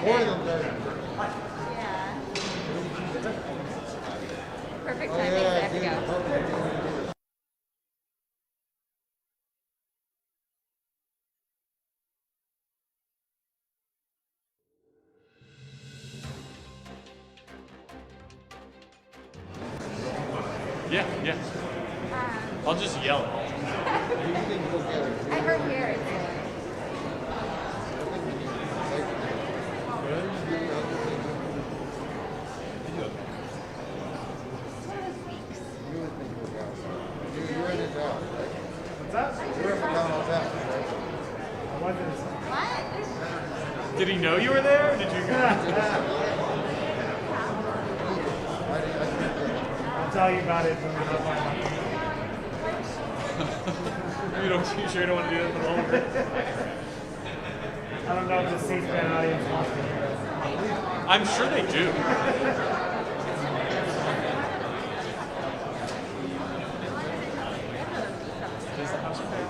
More than 30. Yeah. Perfect timing, I have to go. Yeah. I'll just yell it. I heard here. Did he know you were there? Did you? I'll tell you about it when we're not You sure you don't want to do that for the whole group? I don't know if the C-SPAN audience wants to hear it. I'm sure they do. Is the house okay?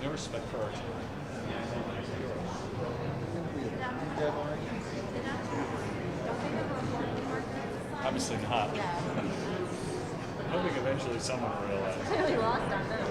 No respect for our team. Obviously not. I'm hoping eventually someone will realize. Clearly lost on them.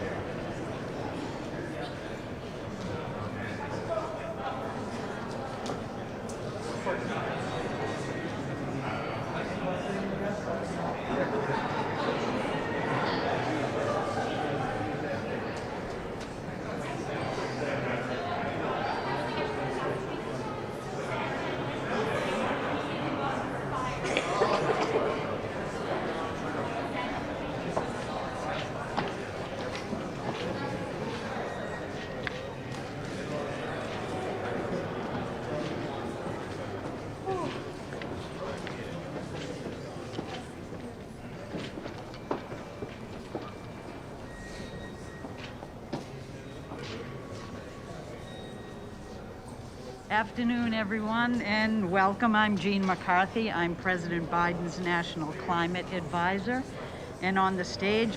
Afternoon, everyone, and welcome. I'm Jean McCarthy. I'm President Biden's National Climate Advisor. And on the stage,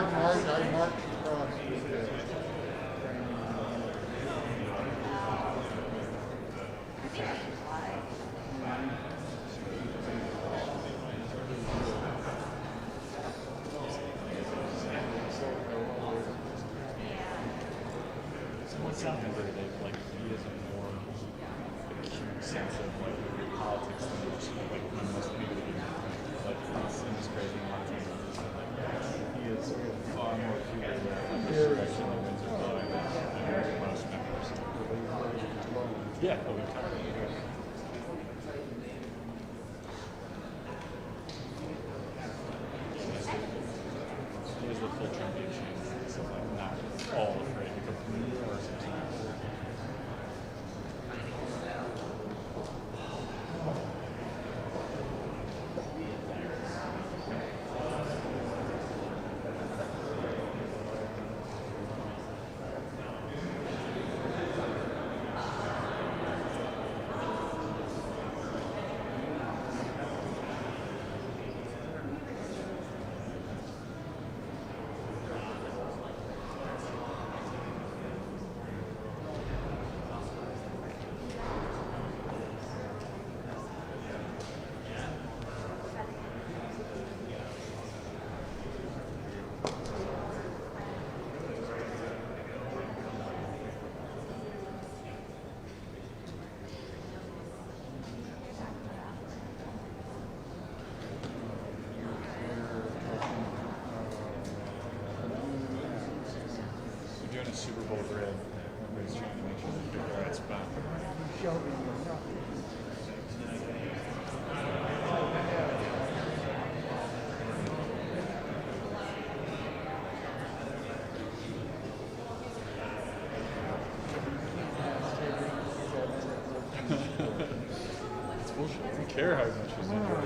marched across the I think I should fly. Someone said the other day, like, he has a more acute sense of, like, politics than most, like, most people do. Like, he's crazy a lot of times. He is far more acute in the direction the winds are blowing than most members. Yeah, but we've talked about it. He has the full championship. So, like, not all afraid to go from the university. We're doing a Super Bowl grid. Everybody's trying to make sure they pick the right spot. It's bullshit. I don't care how much he's injured.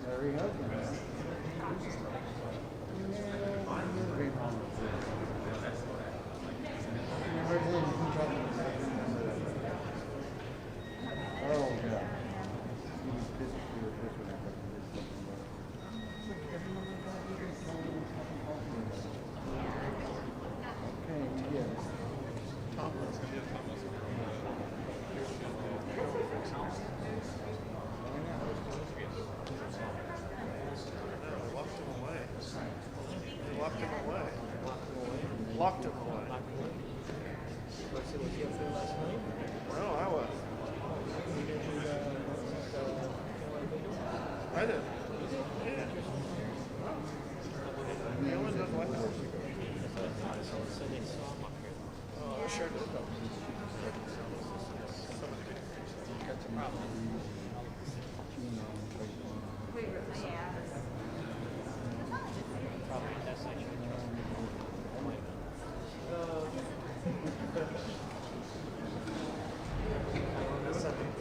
There he is. Oh, yeah. Okay, yes. Locked him away. Well, I was. I did. Yeah. Galen doesn't like horses. Oh, I sure did. Yeah.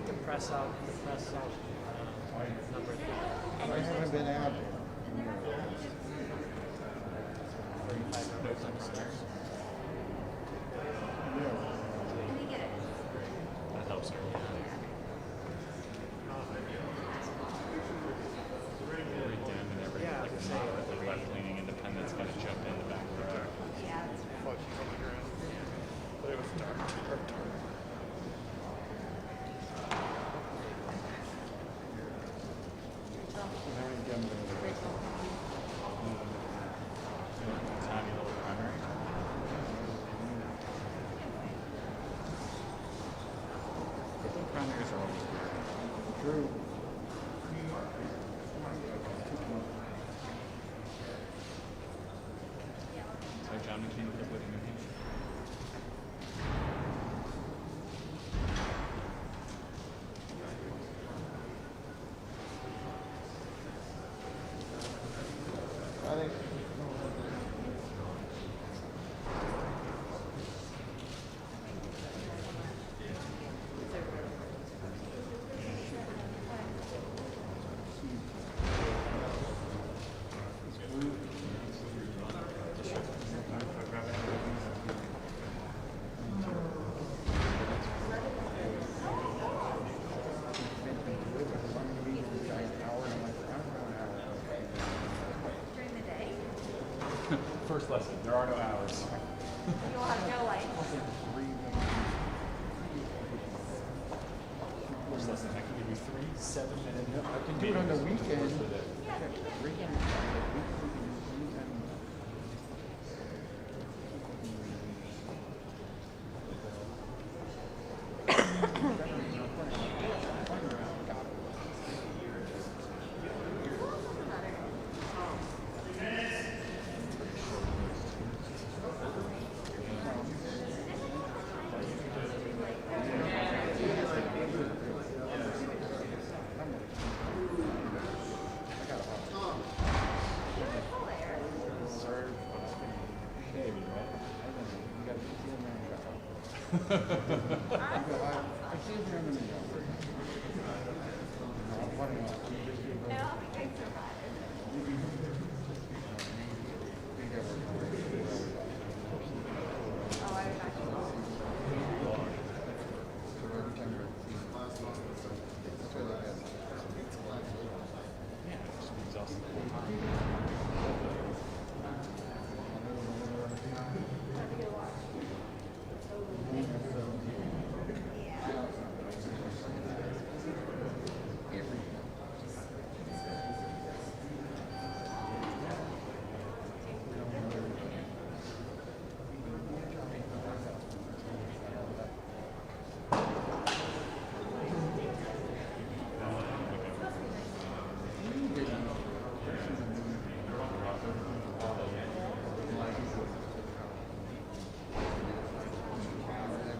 The press out number 3. I haven't been out there. 35 numbers upstairs. Can you get it? That helps her. Every den and every Yeah, like, so- the left-leaning independent's got to jump in the back row. Yeah, that's right. Fudge on the ground. But it was dark. Tiny little primary. Primaries are always weird. True. So John McCain kept living in Hampshire. I think. first lesson. There are no hours. You'll have no life. First lesson. I can give you 3 7-minute. I can do it on the weekend.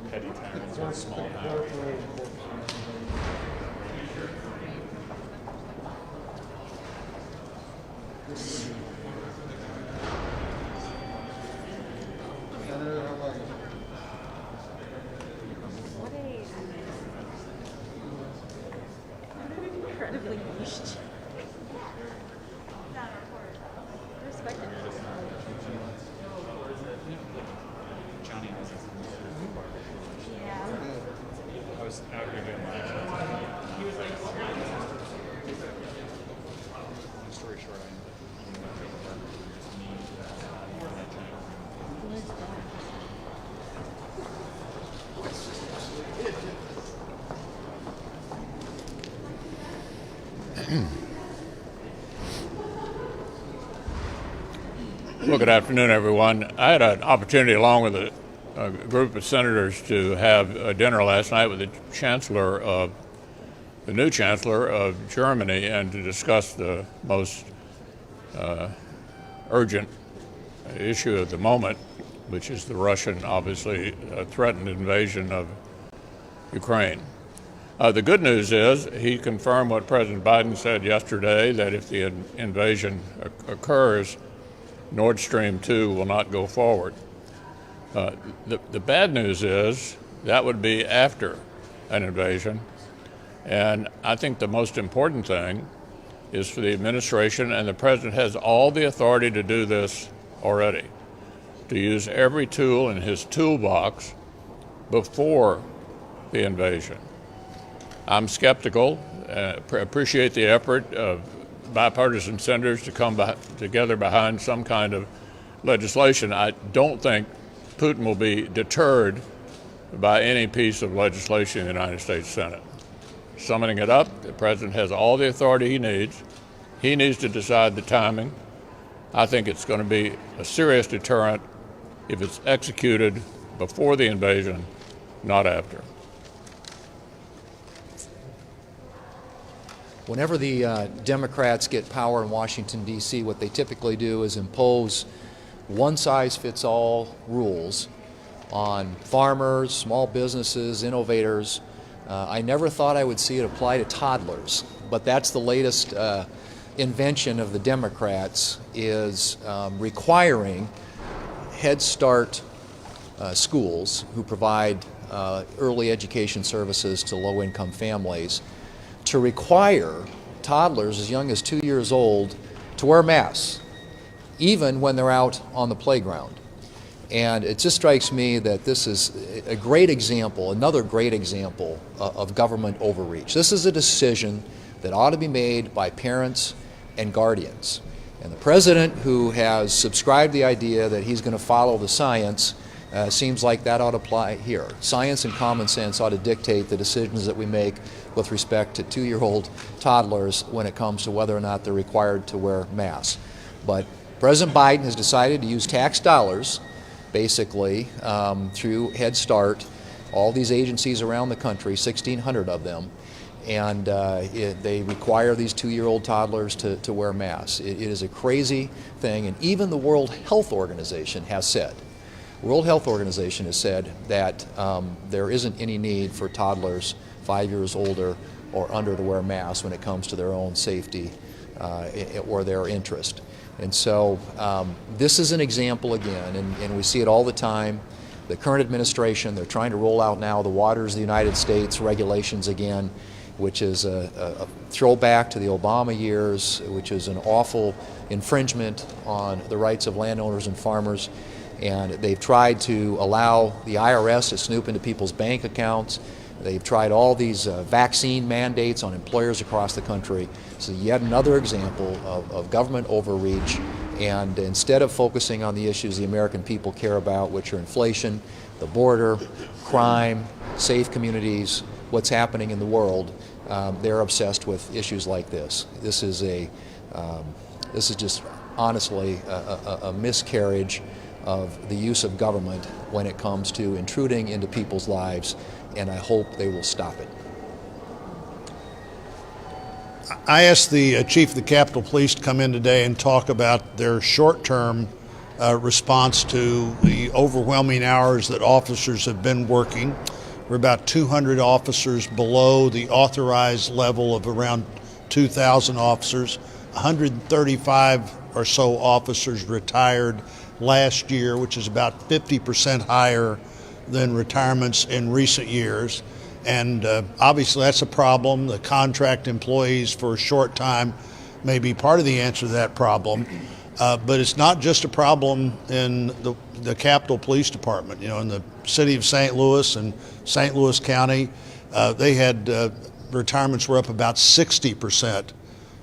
Petty tyrants are small now. Senator, how about you? What an incredibly niche. Not respected. Johnny has his Yeah. I was out here doing my long story short, Well, good afternoon, everyone. I had an opportunity, along with a group of senators, to have a dinner last night with the new chancellor of Germany, and to discuss the most urgent issue of the moment, which is the Russian, obviously, threatened invasion of Ukraine. The good news is he confirmed what President Biden said yesterday, that if the invasion occurs, Nord Stream 2 will not go forward. The bad news is that would be after an invasion. And I think the most important thing is for the administration, and the president has all the authority to do this already, to use every tool in his toolbox before the invasion. I'm skeptical, appreciate the effort of bipartisan senators to come together behind some kind of legislation. I don't think Putin will be deterred by any piece of legislation in the United States Senate. Summing it up, the president has all the authority he needs. He needs to decide the timing. I think it's going to be a serious deterrent if it's executed before the invasion, not after. Whenever the Democrats get power in Washington, D.C., what they typically do is impose one-size-fits-all rules on farmers, small businesses, innovators. I never thought I would see it apply to toddlers, but that's the latest invention of the Democrats, is requiring Head Start schools who provide early education services to low-income families to require toddlers as young as 2 years old to wear masks, even when they're out on the playground. And it just strikes me that this is a great example, another great example of government overreach. This is a decision that ought to be made by parents and guardians. And the president, who has subscribed the idea that he's going to follow the science, seems like that ought to apply here. Science and common sense ought to dictate the decisions that we make with respect to 2-year-old toddlers when it comes to whether or not they're required to wear masks. But President Biden has decided to use tax dollars, basically, through Head Start, all these agencies around the country, 1,600 of them, and they require these 2-year-old toddlers to wear masks. It is a crazy thing, and even the World Health Organization has said, that there isn't any need for toddlers 5 years older or under to wear masks when it comes to their own safety or their interest. And so this is an example again, and we see it all the time. The current administration, they're trying to roll out now the Waters of the United States regulations again, which is a throwback to the Obama years, which is an awful infringement on the rights of landowners and farmers. And they've tried to allow the IRS to snoop into people's bank accounts. They've tried all these vaccine mandates on employers across the country. So yet another example of government overreach. And instead of focusing on the issues the American people care about, which are inflation, the border, crime, safe communities, what's happening in the world, they're obsessed with issues like this. This is just honestly a miscarriage of the use of government when it comes to intruding into people's lives, and I hope they will stop it. I asked the chief of the Capitol Police to come in today and talk about their short-term response to the overwhelming hours that officers have been working. We're about 200 officers below the authorized level of around 2,000 officers. 135 or so officers retired last year, which is about 50% higher than retirements in recent years. And obviously that's a problem. The contract employees for a short time may be part of the answer to that problem. But it's not just a problem in the Capitol Police Department. You know, in the city of St. Louis and St. Louis County, they had retirements were up about 60%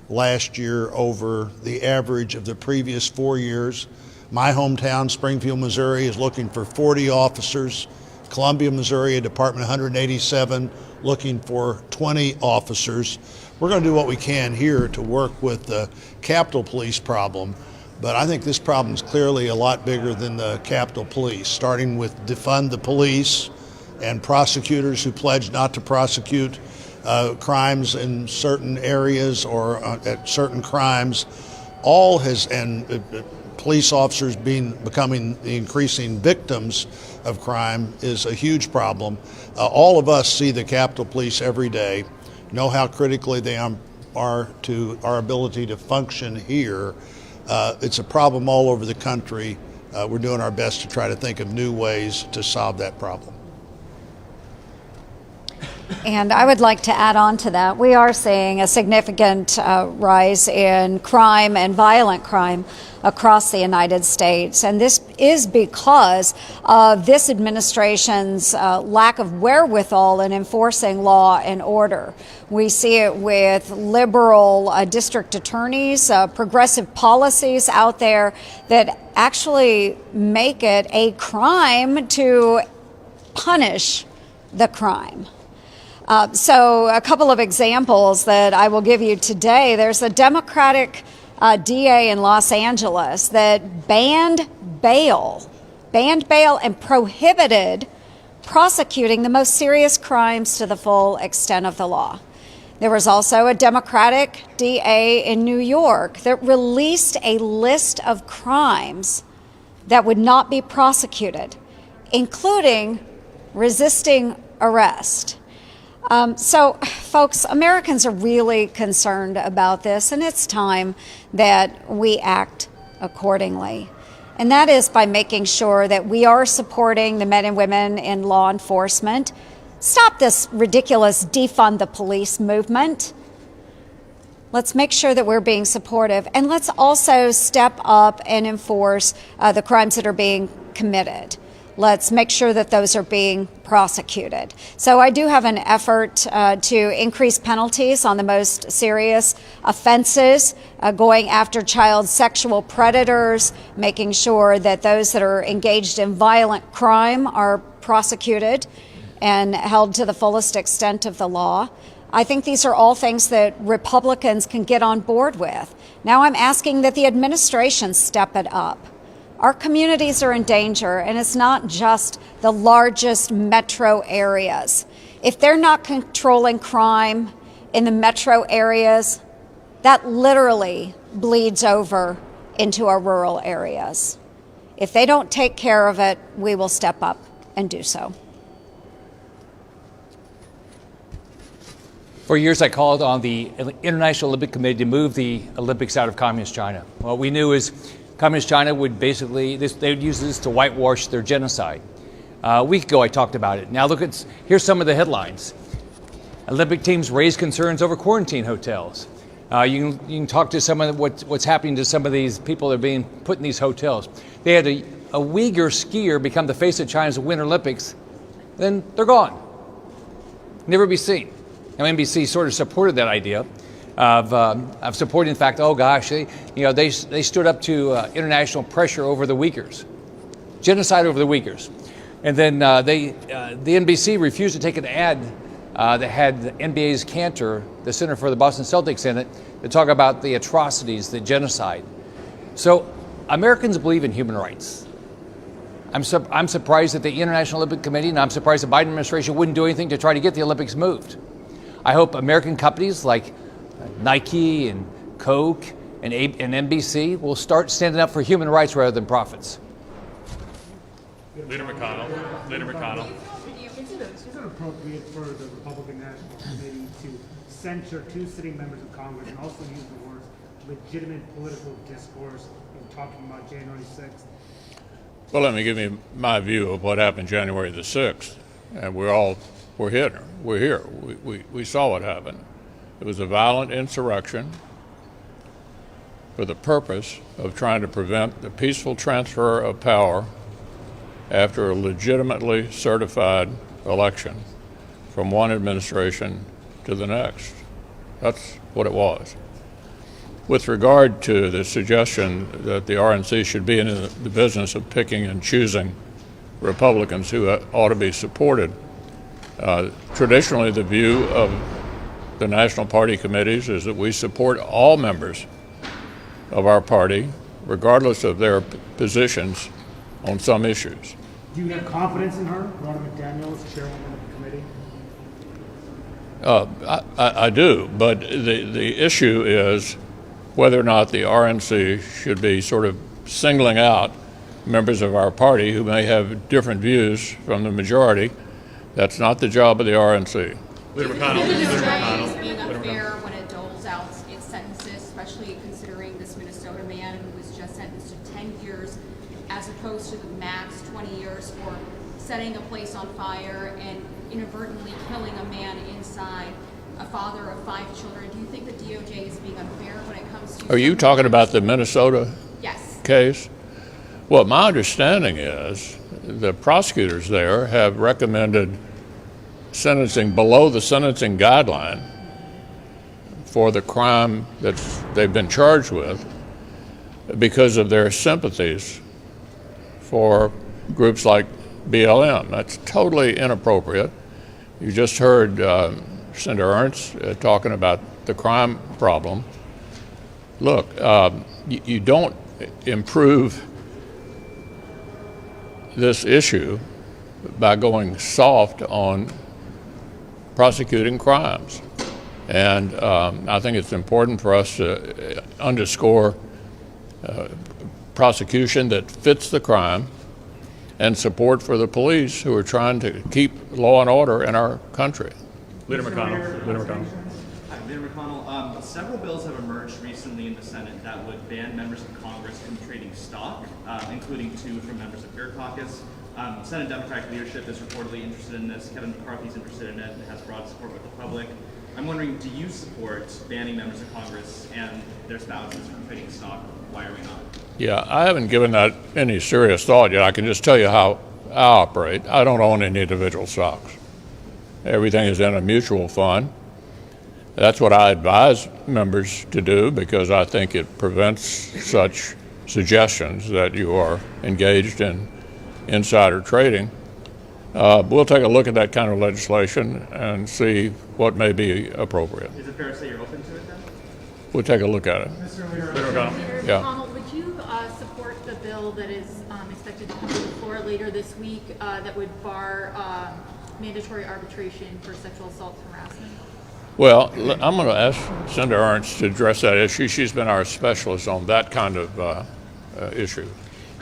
last year over the average of the previous 4 years. My hometown, Springfield, Missouri, is looking for 40 officers. Columbia, Missouri, a department 187, looking for 20 officers. We're going to do what we can here to work with the Capitol Police problem, but I think this problem is clearly a lot bigger than the Capitol Police, starting with defund the police and prosecutors who pledge not to prosecute crimes in certain areas or at certain crimes. All has, and police officers becoming the increasing victims of crime is a huge problem. All of us see the Capitol Police every day, know how critically they are to our ability to function here. It's a problem all over the country. We're doing our best to try to think of new ways to solve that problem. And I would like to add on to that. We are seeing a significant rise in crime and violent crime across the United States. And this is because of this administration's lack of wherewithal in enforcing law and order. We see it with liberal district attorneys, progressive policies out there that actually make it a crime to punish the crime. So a couple of examples that I will give you today. There's a Democratic DA in Los Angeles that banned bail and prohibited prosecuting the most serious crimes to the full extent of the law. There was also a Democratic DA in New York that released a list of crimes that would not be prosecuted, including resisting arrest. So, folks, Americans are really concerned about this, and it's time that we act accordingly. And that is by making sure that we are supporting the men and women in law enforcement. Stop this ridiculous defund the police movement. Let's make sure that we're being supportive, and let's also step up and enforce the crimes that are being committed. let's make sure that those are being prosecuted. So I do have an effort to increase penalties on the most serious offenses, going after child sexual predators, making sure that those that are engaged in violent crime are prosecuted and held to the fullest extent of the law. I think these are all things that Republicans can get on board with. Now I'm asking that the administration step it up. Our communities are in danger, and it's not just the largest metro areas. If they're not controlling crime in the metro areas, that literally bleeds over into our rural areas. If they don't take care of it, we will step up and do so. For years, I called on the International Olympic Committee to move the Olympics out of Communist China. What we knew is Communist China would basically, they would use this to whitewash their genocide. A week ago, I talked about it. Now look at, here's some of the headlines. Olympic teams raise concerns over quarantine hotels. You can talk to some of what's happening to some of these people that are being put in these hotels. They had a Uyghur skier become the face of China's Winter Olympics, then they're gone. Never be seen. Now, NBC sort of supported that idea of supporting the fact, oh gosh, they stood up to international pressure over the Uyghurs, genocide over the Uyghurs, and then the NBC refused to take an ad that had the NBA's Cantor, the center for the Boston Celtics, in it to talk about the atrocities, the genocide. So Americans believe in human rights. I'm surprised that the International Olympic Committee, and I'm surprised the Biden administration wouldn't do anything to try to get the Olympics moved. I hope American companies like Nike and Coke and NBC will start standing up for human rights rather than profits. Leader McConnell. Is it appropriate for the Republican National Committee to censure two sitting members of Congress and also use the words legitimate political discourse in talking about January 6th? Well, let me give you my view of what happened January the 6th. And we're here. We saw what happened. It was a violent insurrection for the purpose of trying to prevent the peaceful transfer of power after a legitimately certified election from one administration to the next. That's what it was. With regard to the suggestion that the RNC should be in the business of picking and choosing Republicans who ought to be supported, traditionally the view of the national party committees is that we support all members of our party, regardless of their positions on some issues. Do you have confidence in her, Ronna McDaniel, chairwoman of the committee? I do, but the issue is whether or not the RNC should be sort of singling out members of our party who may have different views from the majority. That's not the job of the RNC. Leader McConnell. Is being unfair when it doles out its sentences, especially considering this Minnesota man who was just sentenced to 10 years as opposed to the max 20 years for setting a place on fire and inadvertently killing a man inside, a father of 5 children. Do you think the DOJ is being unfair when it comes to... Are you talking about the Minnesota Yes. case? Well, my understanding is the prosecutors there have recommended sentencing below the sentencing guideline for the crime that they've been charged with because of their sympathies for groups like BLM. That's totally inappropriate. You just heard Senator Ernst talking about the crime problem. Look, you don't improve this issue by going soft on prosecuting crimes. And I think it's important for us to underscore prosecution that fits the crime and support for the police who are trying to keep law and order in our country. Leader McConnell. Hi, Leader McConnell. Several bills have emerged recently in the Senate that would ban members of Congress from trading stock, including 2 from members of your caucus. Senate Democratic leadership is reportedly interested in this. Kevin McCarthy's interested in it and has broad support with the public. I'm wondering, do you support banning members of Congress and their spouses from trading stock? Why are we not? Yeah, I haven't given that any serious thought yet. I can just tell you how I operate, I don't own any individual stocks. Everything is in a mutual fund. That's what I advise members to do because I think it prevents such suggestions that you are engaged in insider trading. We'll take a look at that kind of legislation and see what may be appropriate. Is it fair to say you're open to it then? We'll take a look at it. Senator Yeah. McConnell, would you support the bill that is expected to come to the floor later this week that would bar mandatory arbitration for sexual assault and harassment? Well, I'm going to ask Senator Ernst to address that issue. She's been our specialist on that kind of issue.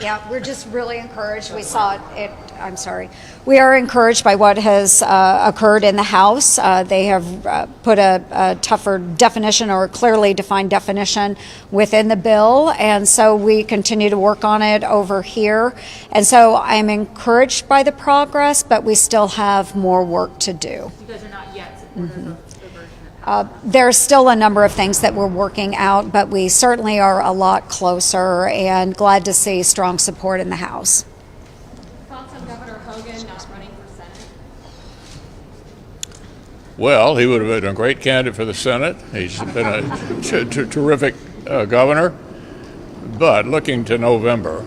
Yeah, we're just really encouraged. We saw it. I'm sorry. We are encouraged by what has occurred in the House. They have put a tougher definition or a clearly defined definition within the bill. And so we continue to work on it over here. And so I'm encouraged by the progress, but we still have more work to do. You guys are not yet supporters of the version. There's still a number of things that we're working out, but we certainly are a lot closer and glad to see strong support in the House. Thoughts on Governor Hogan not running for Senate? Well, he would have been a great candidate for the Senate. He's been a terrific governor. But looking to November,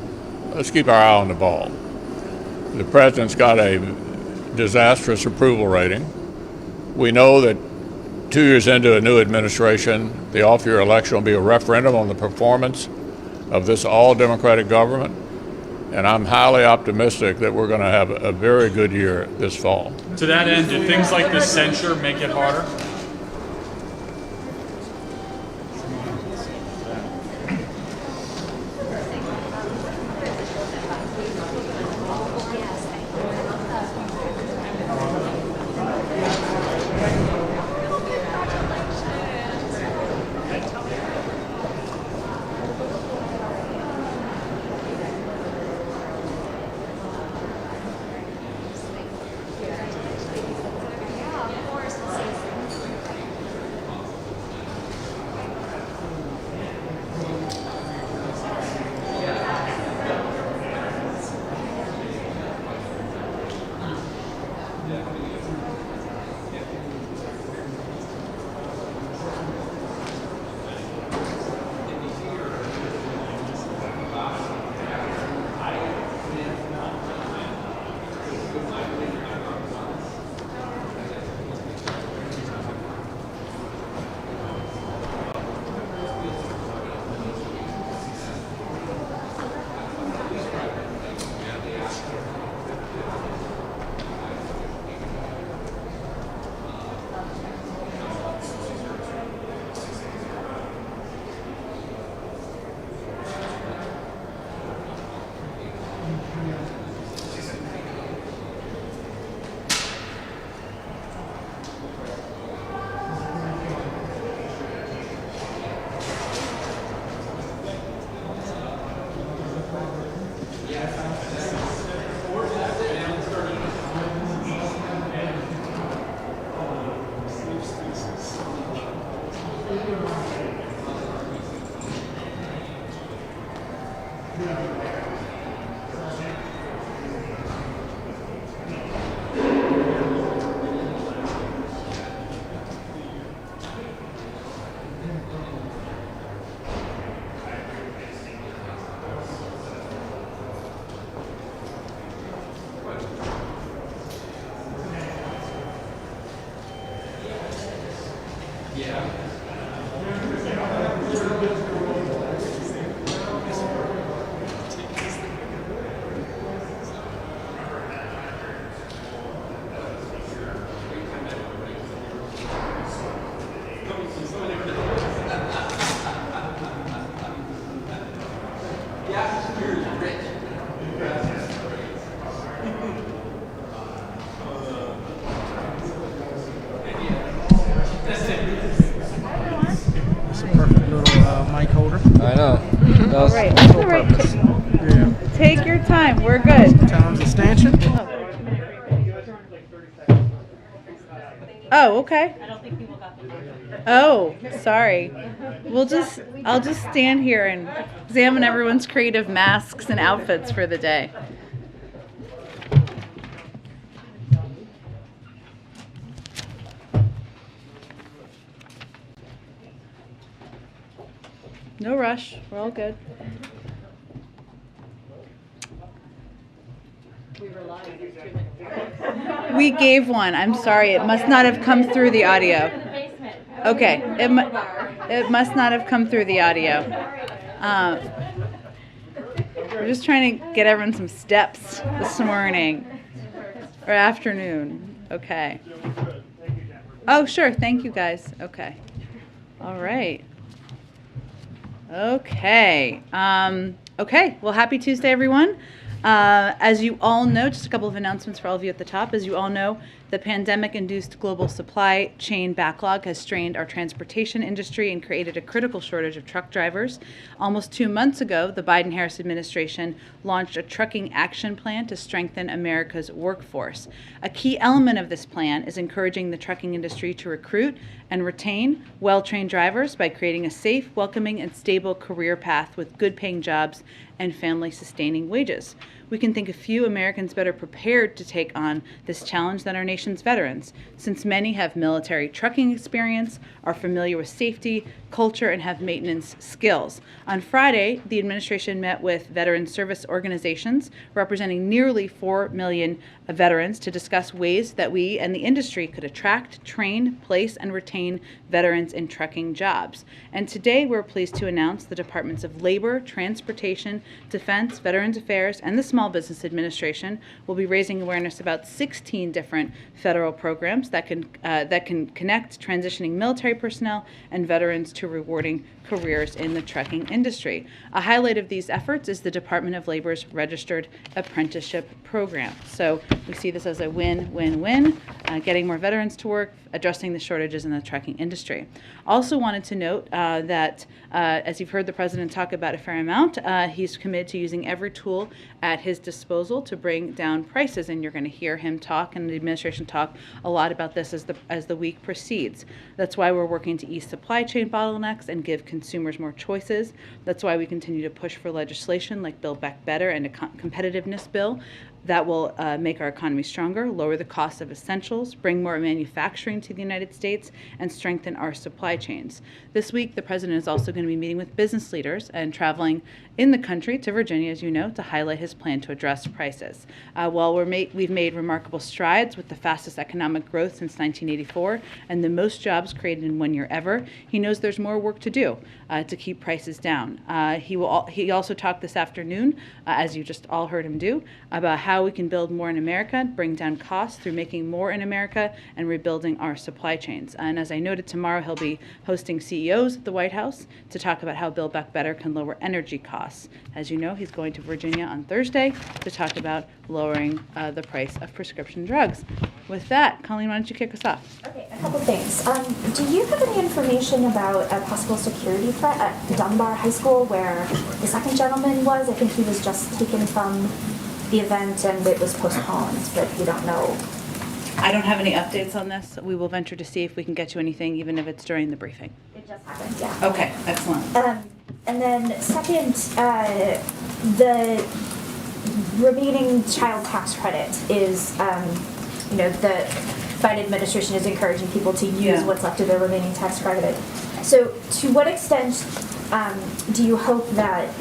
let's keep our eye on the ball. The president's got a disastrous approval rating. We know that 2 years into a new administration, the off-year election will be a referendum on the performance of this all-Democratic government, and I'm highly optimistic that we're going to have a very good year this fall. To that end, do things like this censure make it harder? mic holder. I know. All right. All right. Yeah. Take your time. We're good. Times a stanchion. Oh, okay. Oh, sorry. I'll just stand here and examine everyone's creative masks and outfits for the day. No rush. We're all good. We gave one. I'm sorry. It must not have come through the audio. Okay. It must not have come through the audio. We're just trying to get everyone some steps this morning or afternoon. Okay. Oh, sure. Thank you, guys. Okay. All right. Okay. Okay. Well, happy Tuesday, everyone. As you all know, just a couple of announcements for all of you at the top. As you all know, the pandemic-induced global supply chain backlog has strained our transportation industry and created a critical shortage of truck drivers. Almost 2 months ago, the Biden-Harris administration launched a trucking action plan to strengthen America's workforce. A key element of this plan is encouraging the trucking industry to recruit and retain well-trained drivers by creating a safe, welcoming, and stable career path with good-paying jobs and family-sustaining wages. We can think of few Americans better prepared to take on this challenge than our nation's veterans, since many have military trucking experience, are familiar with safety, culture, and have maintenance skills. On Friday, the administration met with veteran service organizations representing nearly 4 million veterans to discuss ways that we and the industry could attract, train, place, and retain veterans in trucking jobs. And today we're pleased to announce the Departments of Labor, Transportation, Defense, Veterans Affairs, and the Small Business Administration will be raising awareness about 16 different federal programs that can connect transitioning military personnel and veterans to rewarding careers in the trucking industry. A highlight of these efforts is the Department of Labor's Registered Apprenticeship Program. So we see this as a win-win-win, getting more veterans to work, addressing the shortages in the trucking industry. Also wanted to note that as you've heard the President talk about a fair amount, he's committed to using every tool at his disposal to bring down prices, and you're going to hear him talk and the administration talk a lot about this as the week proceeds. That's why we're working to ease supply chain bottlenecks and give consumers more choices. That's why we continue to push for legislation like Build Back Better and a competitiveness bill that will make our economy stronger, lower the cost of essentials, bring more manufacturing to the United States, and strengthen our supply chains. This week, the President is also going to be meeting with business leaders and traveling in the country to Virginia, as you know, to highlight his plan to address prices. While we've made remarkable strides with the fastest economic growth since 1984 and the most jobs created in 1 year ever, he knows there's more work to do to keep prices down. He also talked this afternoon, as you just all heard him do, about how we can build more in America, bring down costs through making more in America, and rebuilding our supply chains. And as I noted, tomorrow he'll be hosting CEOs at the White House to talk about how Build Back Better can lower energy costs. As you know, he's going to Virginia on Thursday to talk about lowering the price of prescription drugs. With that, Colleen, why don't you kick us off? Okay, a couple things. Do you have any information about a possible security threat at Dunbar High School where the second gentleman was? I think he was just taken from the event and it was postponed, but we don't know. I don't have any updates on this. We will venture to see if we can get you anything, even if it's during the briefing. It just happened, yeah. Okay, excellent. And then second, the remaining child tax credit is, the Biden administration is encouraging people to use what's left of their remaining tax credit. So to what extent do you hope that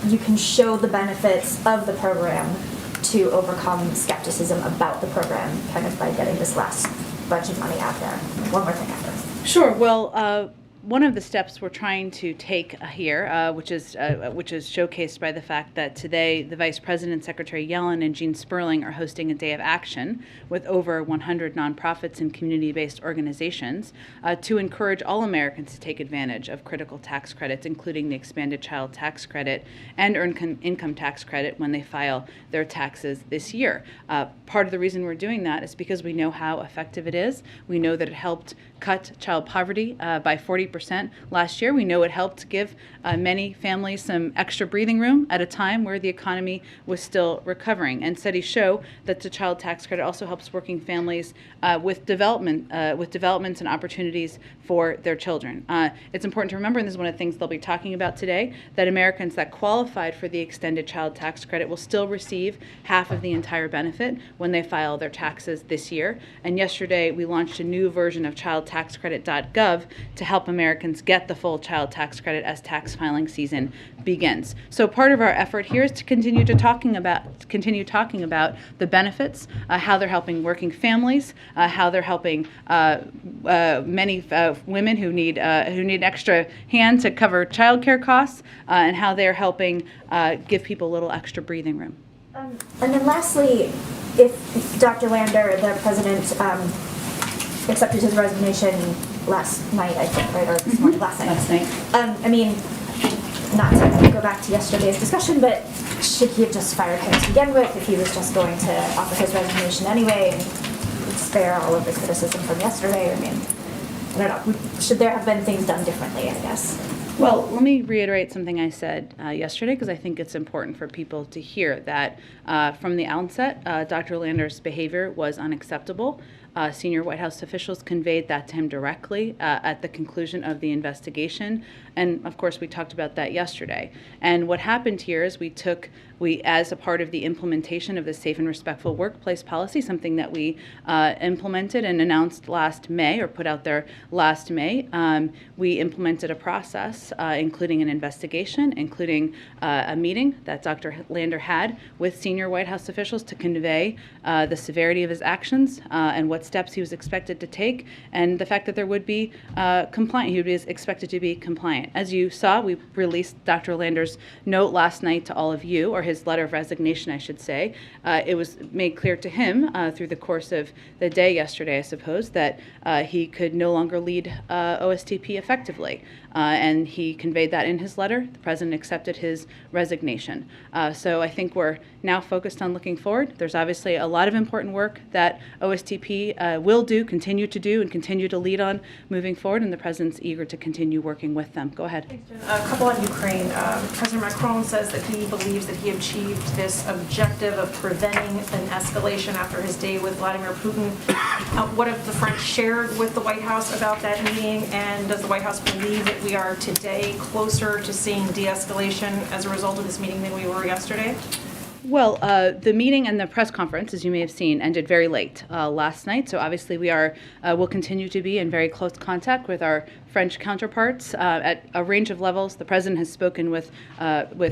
you can show the benefits of the program to overcome skepticism about the program, kind of by getting this last bunch of money out there? One more thing after. Sure. Well, one of the steps we're trying to take here, which is showcased by the fact that today the Vice President, Secretary Yellen, and Gene Sperling are hosting a day of action with over 100 nonprofits and community-based organizations to encourage all Americans to take advantage of critical tax credits, including the expanded child tax credit and earned income tax credit when they file their taxes this year. Part of the reason we're doing that is because we know how effective it is. We know that it helped cut child poverty by 40% last year. We know it helped give many families some extra breathing room at a time where the economy was still recovering. And studies show that the child tax credit also helps working families with developments and opportunities for their children. It's important to remember, and this is one of the things they'll be talking about today, that Americans that qualified for the extended child tax credit will still receive half of the entire benefit when they file their taxes this year. And yesterday we launched a new version of child childtaxcredit.gov to help Americans get the full child tax credit as tax filing season begins. So part of our effort here is to continue talking about the benefits, how they're helping working families, how they're helping many women who need an extra hand to cover childcare costs, and how they're helping give people a little extra breathing room. And then lastly, if Dr. Lander, the president, accepted his resignation last night, I think, right, or this morning, last night. I mean, not to go back to yesterday's discussion, but should he have just fired him to begin with if he was just going to offer his resignation anyway and spare all of the criticism from yesterday? I mean, I don't know. Should there have been things done differently, I guess? Well, let me reiterate something I said yesterday, because I think it's important for people to hear that from the outset, Dr. Lander's behavior was unacceptable. Senior White House officials conveyed that to him directly at the conclusion of the investigation. And of course, we talked about that yesterday. And what happened here is we, as a part of the implementation of the Safe and Respectful Workplace Policy, something that we implemented and announced last May, or put out there last May, we implemented a process, including an investigation, including a meeting that Dr. Lander had with senior White House officials to convey the severity of his actions and what steps he was expected to take, and the fact that there would be compliant. He was expected to be compliant. As you saw, we released Dr. Lander's note last night to all of you, or his letter of resignation, I should say. It was made clear to him through the course of the day yesterday, I suppose, that he could no longer lead OSTP effectively. And he conveyed that in his letter. The president accepted his resignation. So I think we're now focused on looking forward. There's obviously a lot of important work that OSTP will do, continue to do, and continue to lead on moving forward, and the president's eager to continue working with them. Go ahead. A couple on Ukraine. President Macron says that he believes that he achieved this objective of preventing an escalation after his day with Vladimir Putin. What have the French shared with the White House about that meeting, and does the White House believe that we are today closer to seeing de-escalation as a result of this meeting than we were yesterday? Well, the meeting and the press conference, as you may have seen, ended very late last night. So obviously we will continue to be in very close contact with our French counterparts at a range of levels. The president has spoken with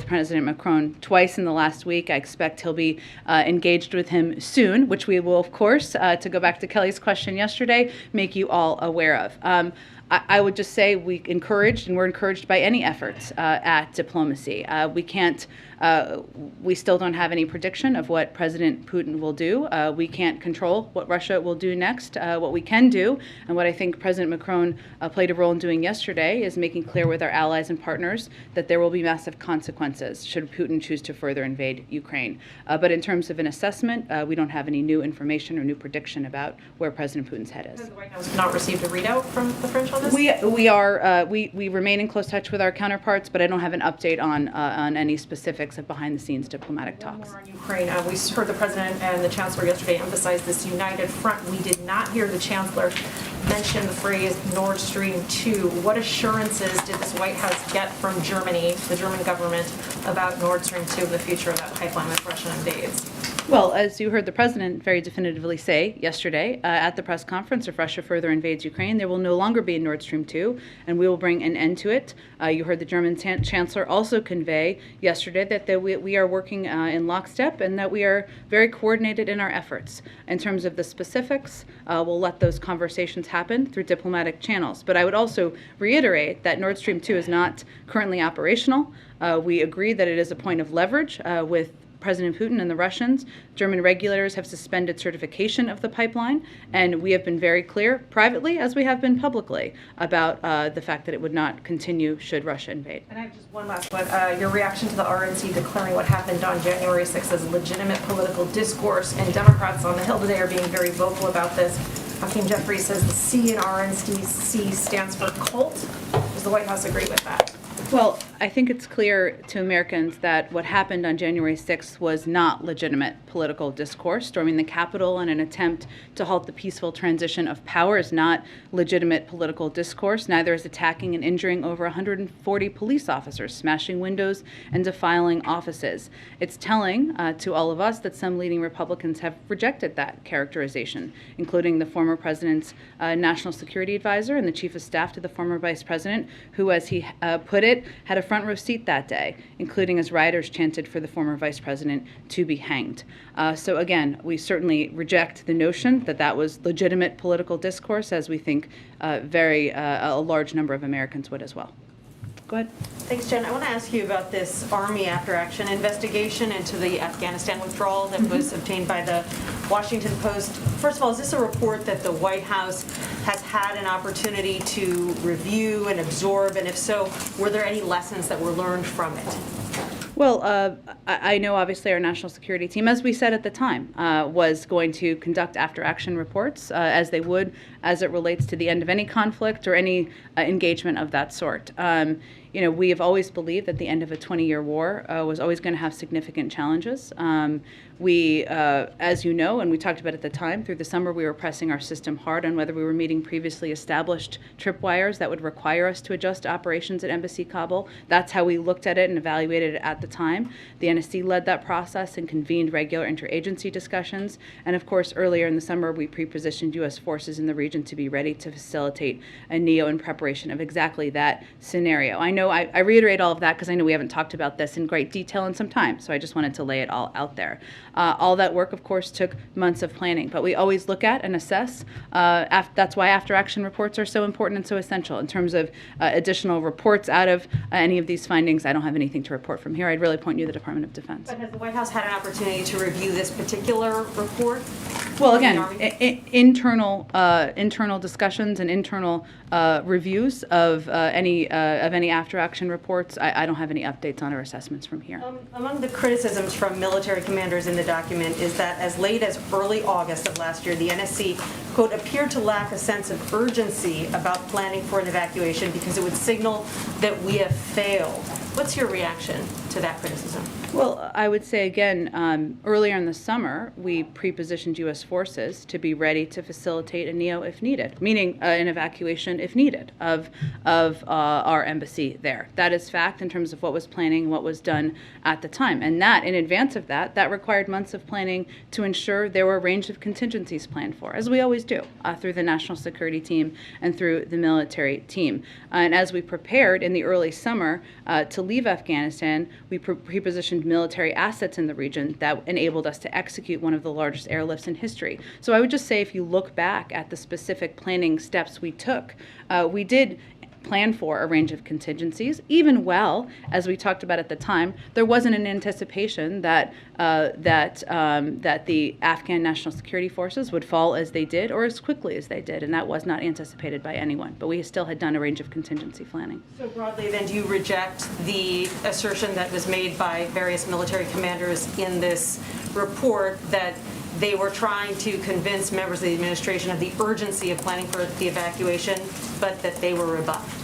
President Macron twice in the last week. I expect he'll be engaged with him soon, which we will, of course, to go back to Kelly's question yesterday, make you all aware of. I would just say we're encouraged by any efforts at diplomacy. We still don't have any prediction of what President Putin will do. We can't control what Russia will do next. What we can do, and what I think President Macron played a role in doing yesterday, is making clear with our allies and partners that there will be massive consequences should Putin choose to further invade Ukraine. But in terms of an assessment, we don't have any new information or new prediction about where President Putin's head is. Has the White House not received a readout from the French on this? We remain in close touch with our counterparts, but I don't have an update on any specifics of behind-the-scenes diplomatic talks. More on Ukraine. We heard the president and the chancellor yesterday emphasize this united front. We did not hear the chancellor mention the phrase Nord Stream 2. What assurances did this White House get from Germany, the German government, about Nord Stream 2 and the future of that pipeline if Russia invades? Well, as you heard the president very definitively say yesterday at the press conference, if Russia further invades Ukraine, there will no longer be a Nord Stream 2, and we will bring an end to it. You heard the German chancellor also convey yesterday that we are working in lockstep and that we are very coordinated in our efforts. In terms of the specifics, we'll let those conversations happen through diplomatic channels. But I would also reiterate that Nord Stream 2 is not currently operational. We agree that it is a point of leverage with President Putin and the Russians. German regulators have suspended certification of the pipeline, and we have been very clear privately, as we have been publicly, about the fact that it would not continue should Russia invade. And I have just one last one. Your reaction to the RNC declaring what happened on January 6th as legitimate political discourse, and Democrats on the Hill today are being very vocal about this. Hakeem Jeffries says the C in RNC stands for cult. Does the White House agree with that? Well, I think it's clear to Americans that what happened on January 6th was not legitimate political discourse. Storming the Capitol in an attempt to halt the peaceful transition of power is not legitimate political discourse. Neither is attacking and injuring over 140 police officers, smashing windows, and defiling offices. It's telling to all of us that some leading Republicans have rejected that characterization, including the former president's national security advisor and the chief of staff to the former vice president, who, as he put it, had a front row seat that day, including as rioters chanted for the former vice president to be hanged. So again, we certainly reject the notion that that was legitimate political discourse, as we think a large number of Americans would as well. Go ahead. Thanks, Jen. I want to ask you about this Army after-action investigation into the Afghanistan withdrawal that was obtained by the Washington Post. First of all, is this a report that the White House has had an opportunity to review and absorb? And if so, were there any lessons that were learned from it? Well, I know obviously our national security team, as we said at the time, was going to conduct after-action reports as they would as it relates to the end of any conflict or any engagement of that sort. We have always believed that the end of a 20-year war was always going to have significant challenges. We, as you know, and we talked about at the time, through the summer we were pressing our system hard on whether we were meeting previously established tripwires that would require us to adjust operations at Embassy Kabul. That's how we looked at it and evaluated it at the time. The NSC led that process and convened regular interagency discussions. And of course, earlier in the summer, we pre-positioned U.S. forces in the region to be ready to facilitate a NEO in preparation of exactly that scenario. I know I reiterate all of that because I know we haven't talked about this in great detail in some time, so I just wanted to lay it all out there. All that work, of course, took months of planning, but we always look at and assess. That's why after-action reports are so important and so essential. In terms of additional reports out of any of these findings, I don't have anything to report from here. I'd really point you to the Department of Defense. But has the White House had an opportunity to review this particular report? Well, again, internal discussions and internal reviews of any after-action reports. I don't have any updates on our assessments from here. Among the criticisms from military commanders in the document is that as late as early August of last year, the NSC, quote, appeared to lack a sense of urgency about planning for an evacuation because it would signal that we have failed. What's your reaction to that criticism? Well, I would say again, earlier in the summer, we pre-positioned U.S. forces to be ready to facilitate a NEO if needed, meaning an evacuation if needed of our embassy there. That is fact in terms of what was planning, what was done at the time. And that, in advance of that, that required months of planning to ensure there were a range of contingencies planned for, as we always do, through the national security team and through the military team. And as we prepared in the early summer to leave Afghanistan, we pre-positioned military assets in the region that enabled us to execute one of the largest airlifts in history. So I would just say if you look back at the specific planning steps we took, we did plan for a range of contingencies. Even as we talked about at the time, there wasn't an anticipation that the Afghan National Security Forces would fall as they did or as quickly as they did, and that was not anticipated by anyone. But we still had done a range of contingency planning. So broadly, then, do you reject the assertion that was made by various military commanders in this report that they were trying to convince members of the administration of the urgency of planning for the evacuation, but that they were rebuffed?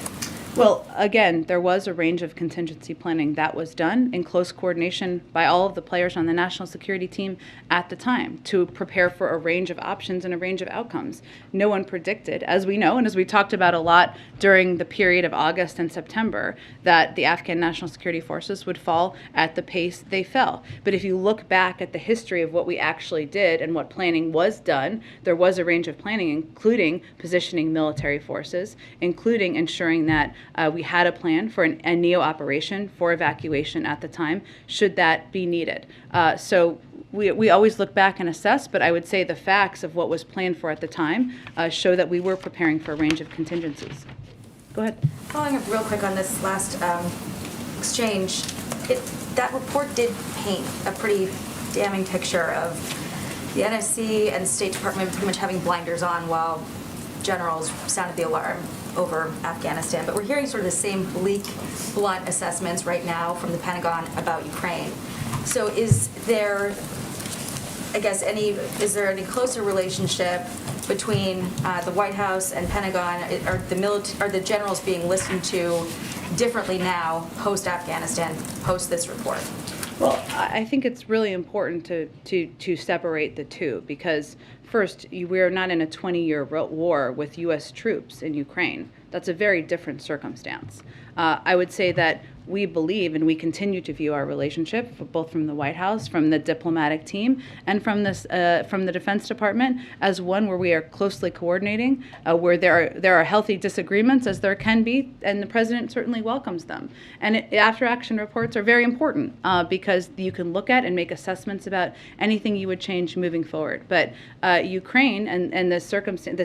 Well, again, there was a range of contingency planning that was done in close coordination by all of the players on the national security team at the time to prepare for a range of options and a range of outcomes. No one predicted, as we know, and as we talked about a lot during the period of August and September, that the Afghan National Security Forces would fall at the pace they fell. But if you look back at the history of what we actually did and what planning was done, there was a range of planning, including positioning military forces, including ensuring that we had a plan for a NEO operation for evacuation at the time, should that be needed. So we always look back and assess, but I would say the facts of what was planned for at the time show that we were preparing for a range of contingencies. Go ahead. Following up real quick on this last exchange, that report did paint a pretty damning picture of the NSC and State Department pretty much having blinders on while generals sounded the alarm over Afghanistan. But we're hearing sort of the same bleak, blunt assessments right now from the Pentagon about Ukraine. So is there I guess, is there any closer relationship between the White House and Pentagon? Are the generals being listened to differently now, post-Afghanistan, post this report? Well, I think it's really important to separate the two, because first, we are not in a 20-year war with U.S. troops in Ukraine. That's a very different circumstance. I would say that we believe and we continue to view our relationship, both from the White House, from the diplomatic team, and from the Defense Department, as one where we are closely coordinating, where there are healthy disagreements, as there can be, and the President certainly welcomes them. And after-action reports are very important because you can look at and make assessments about anything you would change moving forward. But Ukraine and the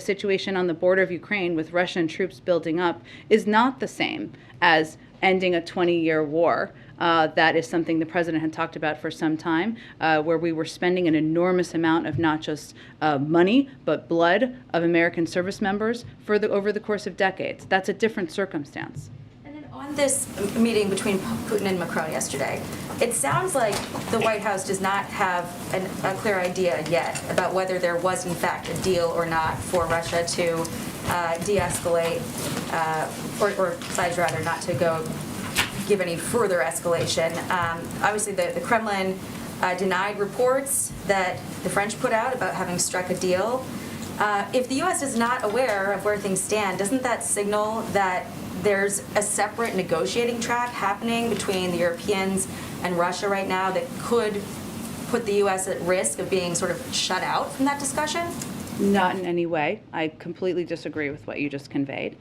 situation on the border of Ukraine with Russian troops building up is not the same as ending a 20-year war. That is something the President had talked about for some time, where we were spending an enormous amount of not just money, but blood of American service members over the course of decades. That's a different circumstance. And then on this meeting between Putin and Macron yesterday, it sounds like the White House does not have a clear idea yet about whether there was in fact a deal or not for Russia to de-escalate, or besides rather not to go give any further escalation. Obviously the Kremlin denied reports that the French put out about having struck a deal. If the U.S. is not aware of where things stand, doesn't that signal that there's a separate negotiating track happening between the Europeans and Russia right now that could put the U.S. at risk of being sort of shut out from that discussion? Not in any way. I completely disagree with what you just conveyed.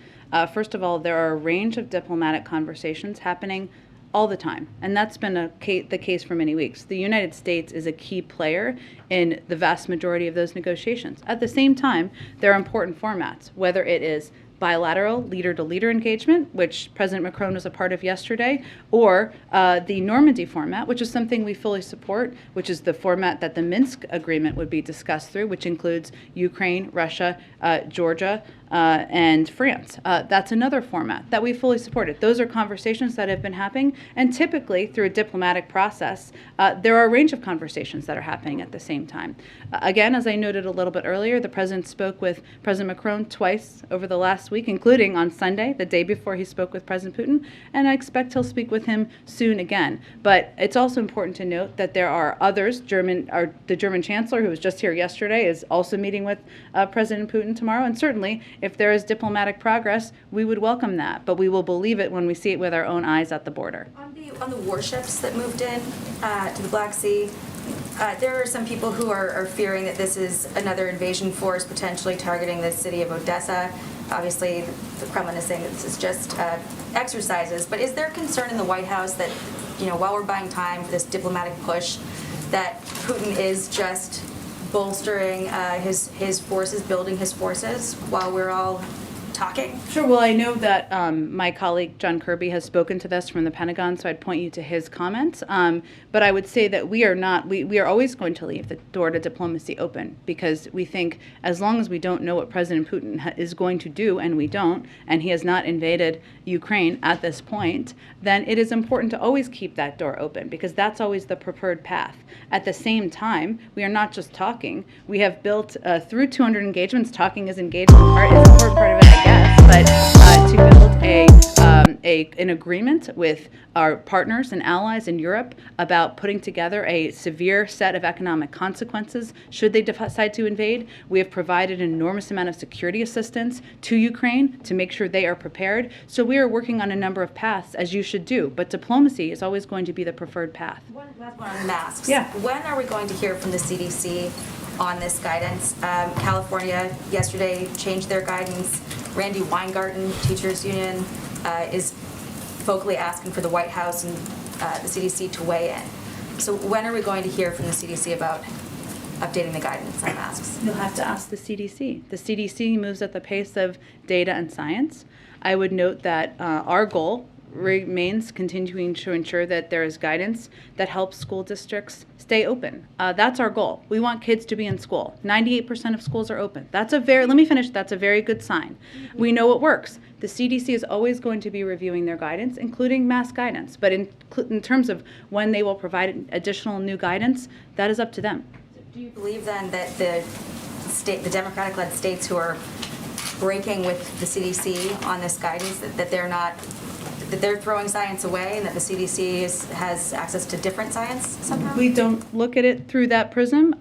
First of all, there are a range of diplomatic conversations happening all the time, and that's been the case for many weeks. The United States is a key player in the vast majority of those negotiations. At the same time, there are important formats, whether it is bilateral leader-to-leader engagement, which President Macron was a part of yesterday, or the Normandy format, which is something we fully support, which is the format that the Minsk agreement would be discussed through, which includes Ukraine, Russia, Georgia, and France. That's another format that we fully supported. Those are conversations that have been happening, and typically through a diplomatic process, there are a range of conversations that are happening at the same time. Again, as I noted a little bit earlier, the President spoke with President Macron twice over the last week, including on Sunday, the day before he spoke with President Putin, and I expect he'll speak with him soon again. But it's also important to note that there are others. The German Chancellor, who was just here yesterday, is also meeting with President Putin tomorrow, and certainly if there is diplomatic progress, we would welcome that, but we will believe it when we see it with our own eyes at the border. On the warships that moved in to the Black Sea, there are some people who are fearing that this is another invasion force potentially targeting the city of Odessa. Obviously, the Kremlin is saying that this is just exercises, but is there concern in the White House that, while we're buying time for this diplomatic push, that Putin is just bolstering his forces, building his forces, while we're all talking? Sure. Well, I know that my colleague John Kirby has spoken to this from the Pentagon, so I'd point you to his comments. But I would say that we are always going to leave the door to diplomacy open, because we think as long as we don't know what President Putin is going to do, and we don't, and he has not invaded Ukraine at this point, then it is important to always keep that door open, because that's always the preferred path. At the same time, we are not just talking. We have built through 200 engagements. Talking is engagement part, is an important part of it, I guess, but to build an agreement with our partners and allies in Europe about putting together a severe set of economic consequences should they decide to invade. We have provided an enormous amount of security assistance to Ukraine to make sure they are prepared. So we are working on a number of paths, as you should do, but diplomacy is always going to be the preferred path. One last one on masks. Yeah. When are we going to hear from the CDC on this guidance? California yesterday changed their guidance. Randy Weingarten, Teachers Union, is vocally asking for the White House and the CDC to weigh in. So when are we going to hear from the CDC about updating the guidance on masks? You'll have to ask the CDC. The CDC moves at the pace of data and science. I would note that our goal remains continuing to ensure that there is guidance that helps school districts stay open. That's our goal. We want kids to be in school. 98% of schools are open. That's a very good sign. We know it works. The CDC is always going to be reviewing their guidance, including mask guidance. But in terms of when they will provide additional new guidance, that is up to them. Do you believe then that the Democratic-led states who are breaking with the CDC on this guidance, that they're throwing science away and that the CDC has access to different science somehow? We don't look at it through that prism.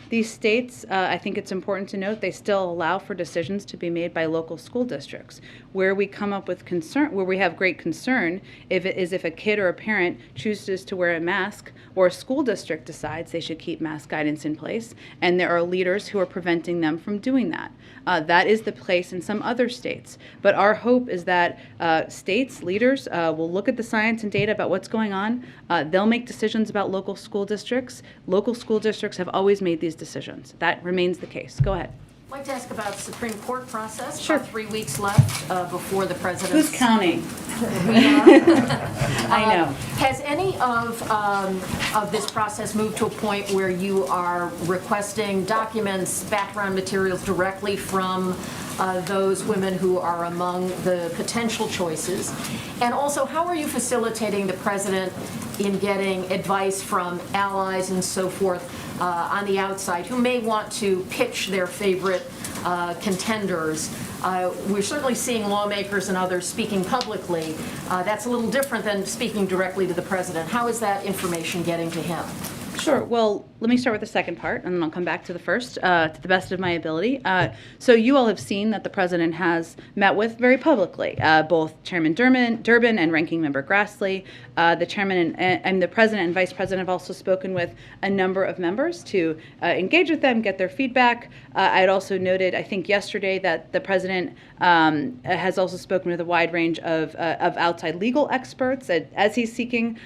These states, I think it's important to note, they still allow for decisions to be made by local school districts. Where we come up with concern, where we have great concern, if a kid or a parent chooses to wear a mask, or a school district decides they should keep mask guidance in place, and there are leaders who are preventing them from doing that. That is the place in some other states. But our hope is that states, leaders, will look at the science and data about what's going on. They'll make decisions about local school districts. Local school districts have always made these decisions. That remains the case. Go ahead. I'd like to ask about the Supreme Court process. Sure. About 3 weeks left before the president's... Who's counting? I know. Has any of this process moved to a point where you are requesting documents, background materials directly from those women who are among the potential choices? And also, how are you facilitating the president in getting advice from allies and so forth on the outside who may want to pitch their favorite contenders? We're certainly seeing lawmakers and others speaking publicly. That's a little different than speaking directly to the president. How is that information getting to him? Sure. Well, let me start with the second part, and then I'll come back to the first, to the best of my ability. So you all have seen that the president has met with very publicly both Chairman Durbin and Ranking Member Grassley. The chairman and the president and vice president have also spoken with a number of members to engage with them, get their feedback. I had also noted, I think yesterday, that the president has also spoken with a wide range of outside legal experts as he's seeking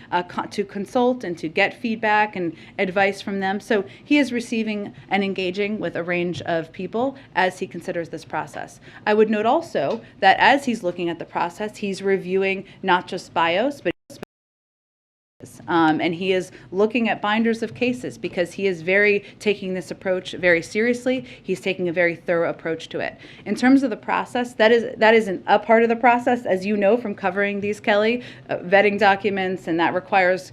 to consult and to get feedback and advice from them. So he is receiving and engaging with a range of people as he considers this process. I would note also that as he's looking at the process, he's reviewing not just bios, but and he is looking at binders of cases because he is taking this approach very seriously. He's taking a very thorough approach to it. In terms of the process, that isn't a part of the process, as you know from covering these, Kelly, vetting documents, and that requires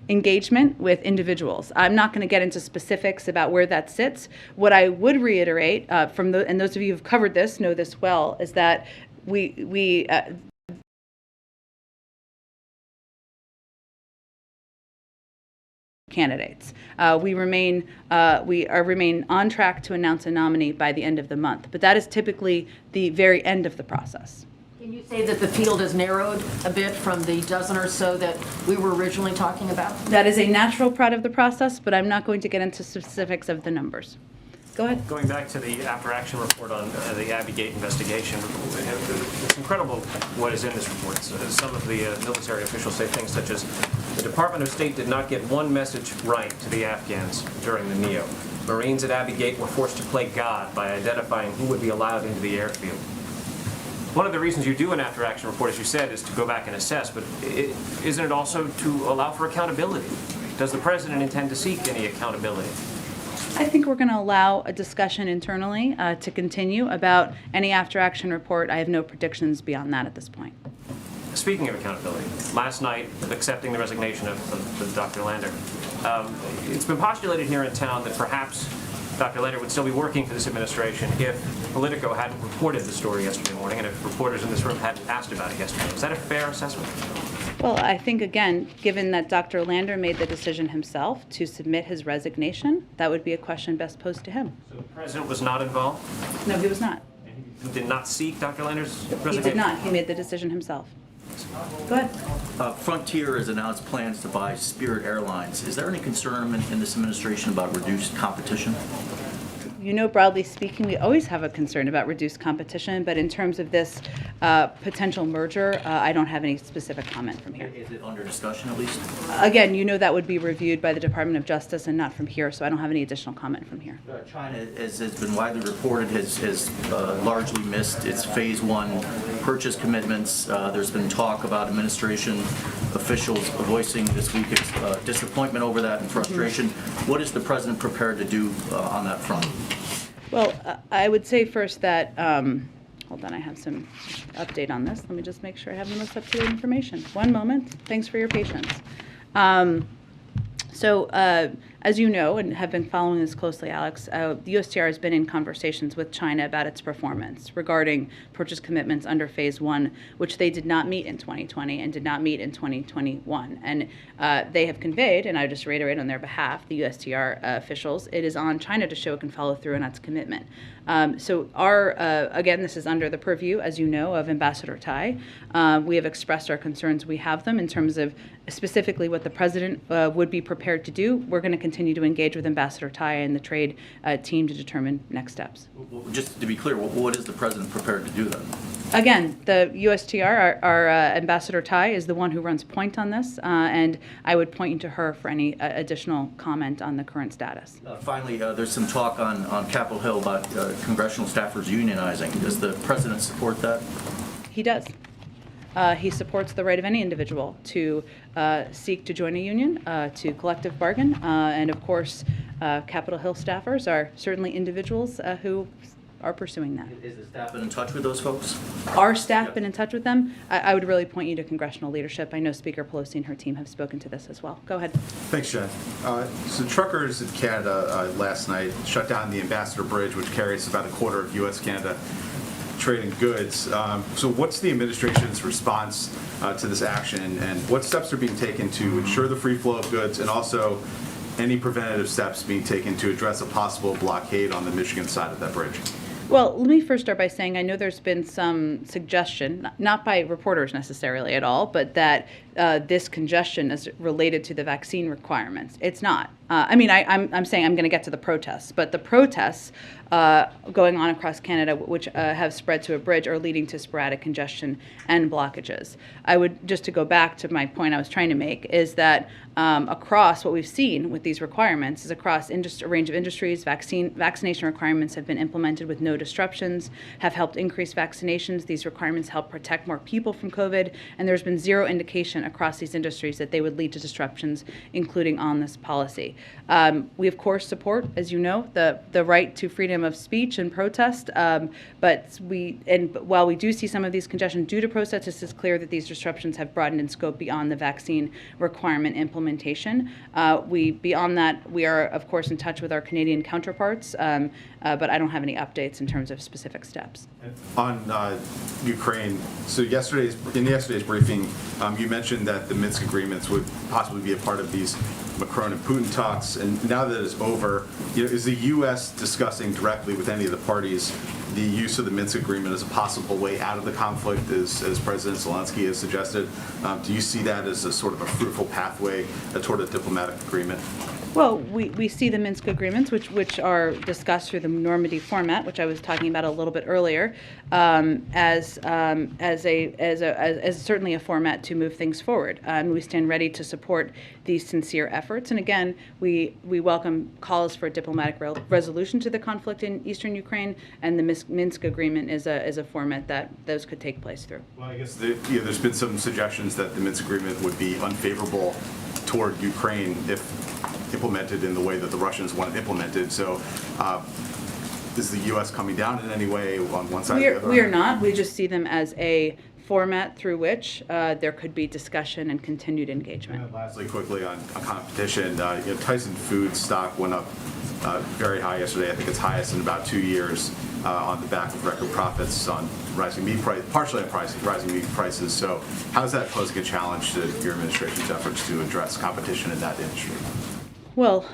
engagement with individuals. I'm not going to get into specifics about where that sits. What I would reiterate, and those of you who've covered this know this well, is that we candidates. We remain on track to announce a nominee by the end of the month, but that is typically the very end of the process. Can you say that the field has narrowed a bit from the dozen or so that we were originally talking about? That is a natural part of the process, but I'm not going to get into specifics of the numbers. Go ahead. Going back to the after-action report on the Abbey-Gate investigation, it's incredible what is in this report. So some of the military officials say things such as, the Department of State did not get one message right to the Afghans during the NEO. Marines at Abbey-Gate were forced to play God by identifying who would be allowed into the airfield. One of the reasons you do an after-action report, as you said, is to go back and assess, but isn't it also to allow for accountability? Does the president intend to seek any accountability? I think we're going to allow a discussion internally to continue about any after-action report. I have no predictions beyond that at this point. Speaking of accountability, last night, accepting the resignation of Dr. Lander, it's been postulated here in town that perhaps Dr. Lander would still be working for this administration if Politico hadn't reported the story yesterday morning and if reporters in this room hadn't asked about it yesterday. Is that a fair assessment? Well, I think, again, given that Dr. Lander made the decision himself to submit his resignation, that would be a question best posed to him. So the president was not involved? No, he was not. He did not seek Dr. Lander's resignation? He did not. He made the decision himself. Go ahead. Frontier has announced plans to buy Spirit Airlines. Is there any concern in this administration about reduced competition? You know, broadly speaking, we always have a concern about reduced competition, but in terms of this potential merger, I don't have any specific comment from here. Is it under discussion at least? Again, you know that would be reviewed by the Department of Justice and not from here, so I don't have any additional comment from here. China, as has been widely reported, has largely missed its phase 1 purchase commitments. There's been talk about administration officials voicing this week disappointment over that and frustration. What is the president prepared to do on that front? Well, I would say first that, hold on, I have some update on this. Let me just make sure I have the most up-to-date information. One moment. Thanks for your patience. As you know and have been following this closely, Alex, the USTR has been in conversations with China about its performance regarding purchase commitments under Phase 1, which they did not meet in 2020 and did not meet in 2021. And they have conveyed, and I just reiterate on their behalf, the USTR officials, it is on China to show it can follow through on its commitment. So again, this is under the purview, as you know, of Ambassador Tai. We have expressed our concerns. We have them in terms of specifically what the president would be prepared to do. We're going to continue to engage with Ambassador Tai and the trade team to determine next steps. Well, just to be clear, what is the president prepared to do then? Again, the USTR, our Ambassador Tai, is the one who runs point on this, and I would point you to her for any additional comment on the current status. Finally, there's some talk on Capitol Hill about congressional staffers unionizing. Does the president support that? He does. He supports the right of any individual to seek to join a union, to collective bargain, and of course, Capitol Hill staffers are certainly individuals who are pursuing that. Is the staff been in touch with those folks? Our staff been in touch with them? I would really point you to congressional leadership. I know Speaker Pelosi and her team have spoken to this as well. Go ahead. Thanks, Jen. So truckers in Canada last night shut down the Ambassador Bridge, which carries about a quarter of U.S.-Canada trade in goods. So what's the administration's response to this action, and what steps are being taken to ensure the free flow of goods, and also any preventative steps being taken to address a possible blockade on the Michigan side of that bridge? Well, let me first start by saying I know there's been some suggestion, not by reporters necessarily at all, but that this congestion is related to the vaccine requirements. It's not. I'm saying I'm going to get to the protests, but the protests going on across Canada, which have spread to a bridge, are leading to sporadic congestion and blockages. I would, just to go back to my point I was trying to make, is that across what we've seen with these requirements is across a range of industries, vaccination requirements have been implemented with no disruptions, have helped increase vaccinations. These requirements help protect more people from COVID, and there's been zero indication across these industries that they would lead to disruptions, including on this policy. We, of course, support, as you know, the right to freedom of speech and protest, but while we do see some of these congestion due to protests, it is clear that these disruptions have broadened in scope beyond the vaccine requirement implementation. Beyond that, we are, of course, in touch with our Canadian counterparts, but I don't have any updates in terms of specific steps. On Ukraine, so in yesterday's briefing, you mentioned that the Minsk agreements would possibly be a part of these Macron and Putin talks, and now that it's over, is the U.S. discussing directly with any of the parties the use of the Minsk agreement as a possible way out of the conflict, as President Zelensky has suggested? Do you see that as a sort of a fruitful pathway toward a diplomatic agreement? Well, we see the Minsk agreements, which are discussed through the Normandy format, which I was talking about a little bit earlier, as certainly a format to move things forward. We stand ready to support these sincere efforts. And again, we welcome calls for a diplomatic resolution to the conflict in eastern Ukraine, and the Minsk agreement is a format that those could take place through. Well, I guess there's been some suggestions that the Minsk agreement would be unfavorable toward Ukraine if implemented in the way that the Russians want it implemented. So is the U.S. coming down in any way on one side or the other? We are not. We just see them as a format through which there could be discussion and continued engagement. And lastly, quickly on competition, Tyson Foods stock went up very high yesterday. I think it's highest in about 2 years on the back of record profits on rising meat prices, partially on rising meat prices. So how is that posing a challenge to your administration's efforts to address competition in that industry? Well,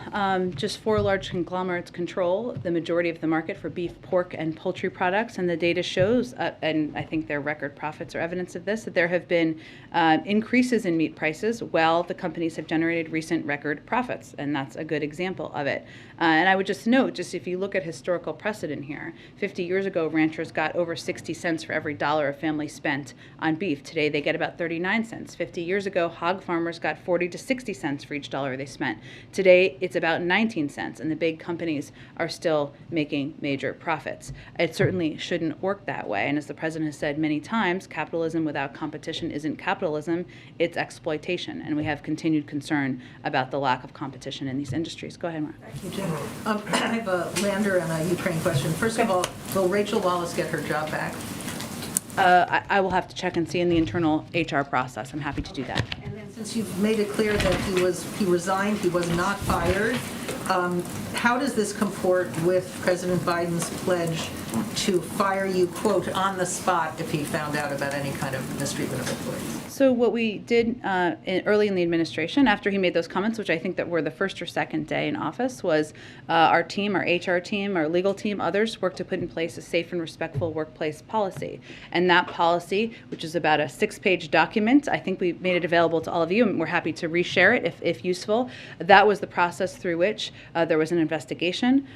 just 4 large conglomerates control the majority of the market for beef, pork, and poultry products, and the data shows, and I think their record profits are evidence of this, that there have been increases in meat prices while the companies have generated recent record profits, and that's a good example of it. And I would just note, just if you look at historical precedent here, 50 years ago, ranchers got over 60 cents for every dollar a family spent on beef. Today, they get about 39 cents. 50 years ago, hog farmers got 40 to 60 cents for each dollar they spent. Today, it's about 19 cents, and the big companies are still making major profits. It certainly shouldn't work that way, and as the president has said many times, capitalism without competition isn't capitalism, it's exploitation, and we have continued concern about the lack of competition in these industries. Go ahead, Mark. Thank you, Jen. I have a lander and a Ukraine question. First of all, will Rachel Wallace get her job back? I will have to check and see in the internal HR process. I'm happy to do that. And then since you've made it clear that he resigned, he was not fired, How does this comport with President Biden's pledge to fire you, quote, on the spot if he found out about any kind of mistreatment of employees? So what we did early in the administration, after he made those comments, which I think that were the first or second day in office, was our team, our HR team, our legal team, others worked to put in place a safe and respectful workplace policy. And that policy, which is about a 6-page document, I think we made it available to all of you, and we're happy to reshare it if useful. That was the process through which there was an investigation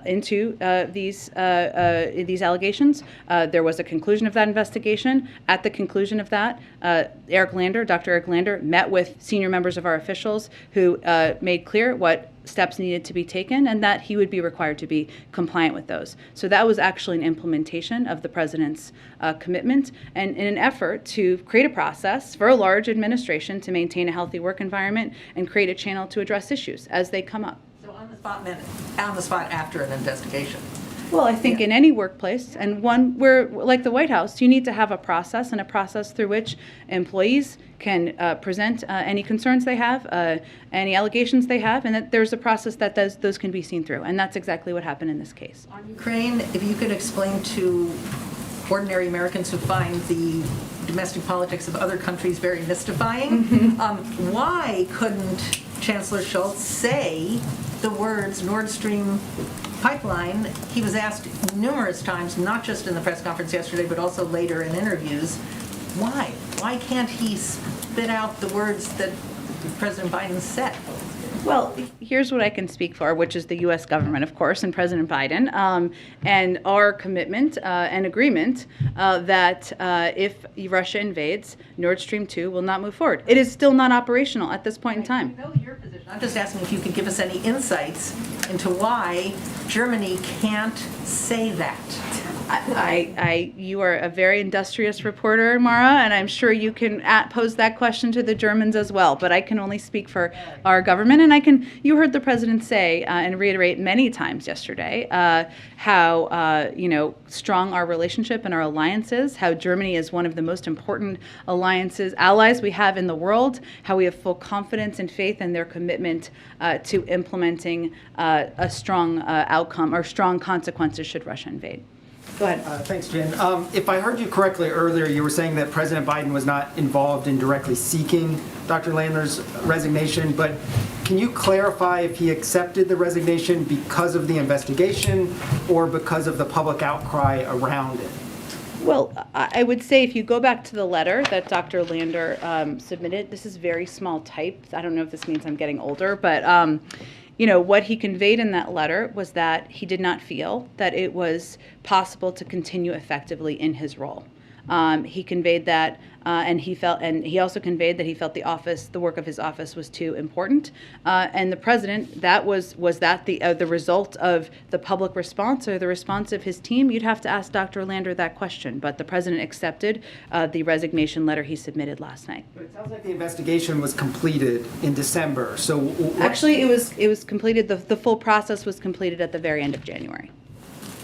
into these allegations. There was a conclusion of that investigation. At the conclusion of that, Dr. Eric Lander, met with senior members of our officials who made clear what steps needed to be taken and that he would be required to be compliant with those. So that was actually an implementation of the president's commitment and in an effort to create a process for a large administration to maintain a healthy work environment and create a channel to address issues as they come up. So on the spot after an investigation. Well, I think in any workplace, and one where, like the White House, you need to have a process and a process through which employees can present any concerns they have, any allegations they have, and that there's a process that those can be seen through. And that's exactly what happened in this case. On Ukraine, if you could explain to ordinary Americans who find the domestic politics of other countries very mystifying, why couldn't Chancellor Schultz say the words Nord Stream pipeline? He was asked numerous times, not just in the press conference yesterday, but also later in interviews, why? Why can't he spit out the words that President Biden said? Well, here's what I can speak for, which is the U.S. government, of course, and President Biden, and our commitment and agreement that if Russia invades, Nord Stream 2 will not move forward. It is still not operational at this point in time. I know your position. I'm just asking if you could give us any insights into why Germany can't say that. You are a very industrious reporter, Mara, and I'm sure you can pose that question to the Germans as well. But I can only speak for our government, and you heard the president say and reiterate many times yesterday how strong our relationship and our alliance is, how Germany is one of the most important allies we have in the world, how we have full confidence and faith in their commitment to implementing a strong outcome or strong consequences should Russia invade. Go ahead. Thanks, Jen. If I heard you correctly earlier, you were saying that President Biden was not involved in directly seeking Dr. Landler's resignation, but can you clarify if he accepted the resignation because of the investigation or because of the public outcry around it? Well, I would say if you go back to the letter that Dr. Lander submitted, this is very small type. I don't know if this means I'm getting older, but what he conveyed in that letter was that he did not feel that it was possible to continue effectively in his role. He conveyed that, and he also conveyed that he felt the work of his office was too important. And the president, was that the result of the public response or the response of his team? You'd have to ask Dr. Lander that question. But the president accepted the resignation letter he submitted last night. But it sounds like the investigation was completed in December. So actually, it was completed. The full process was completed at the very end of January.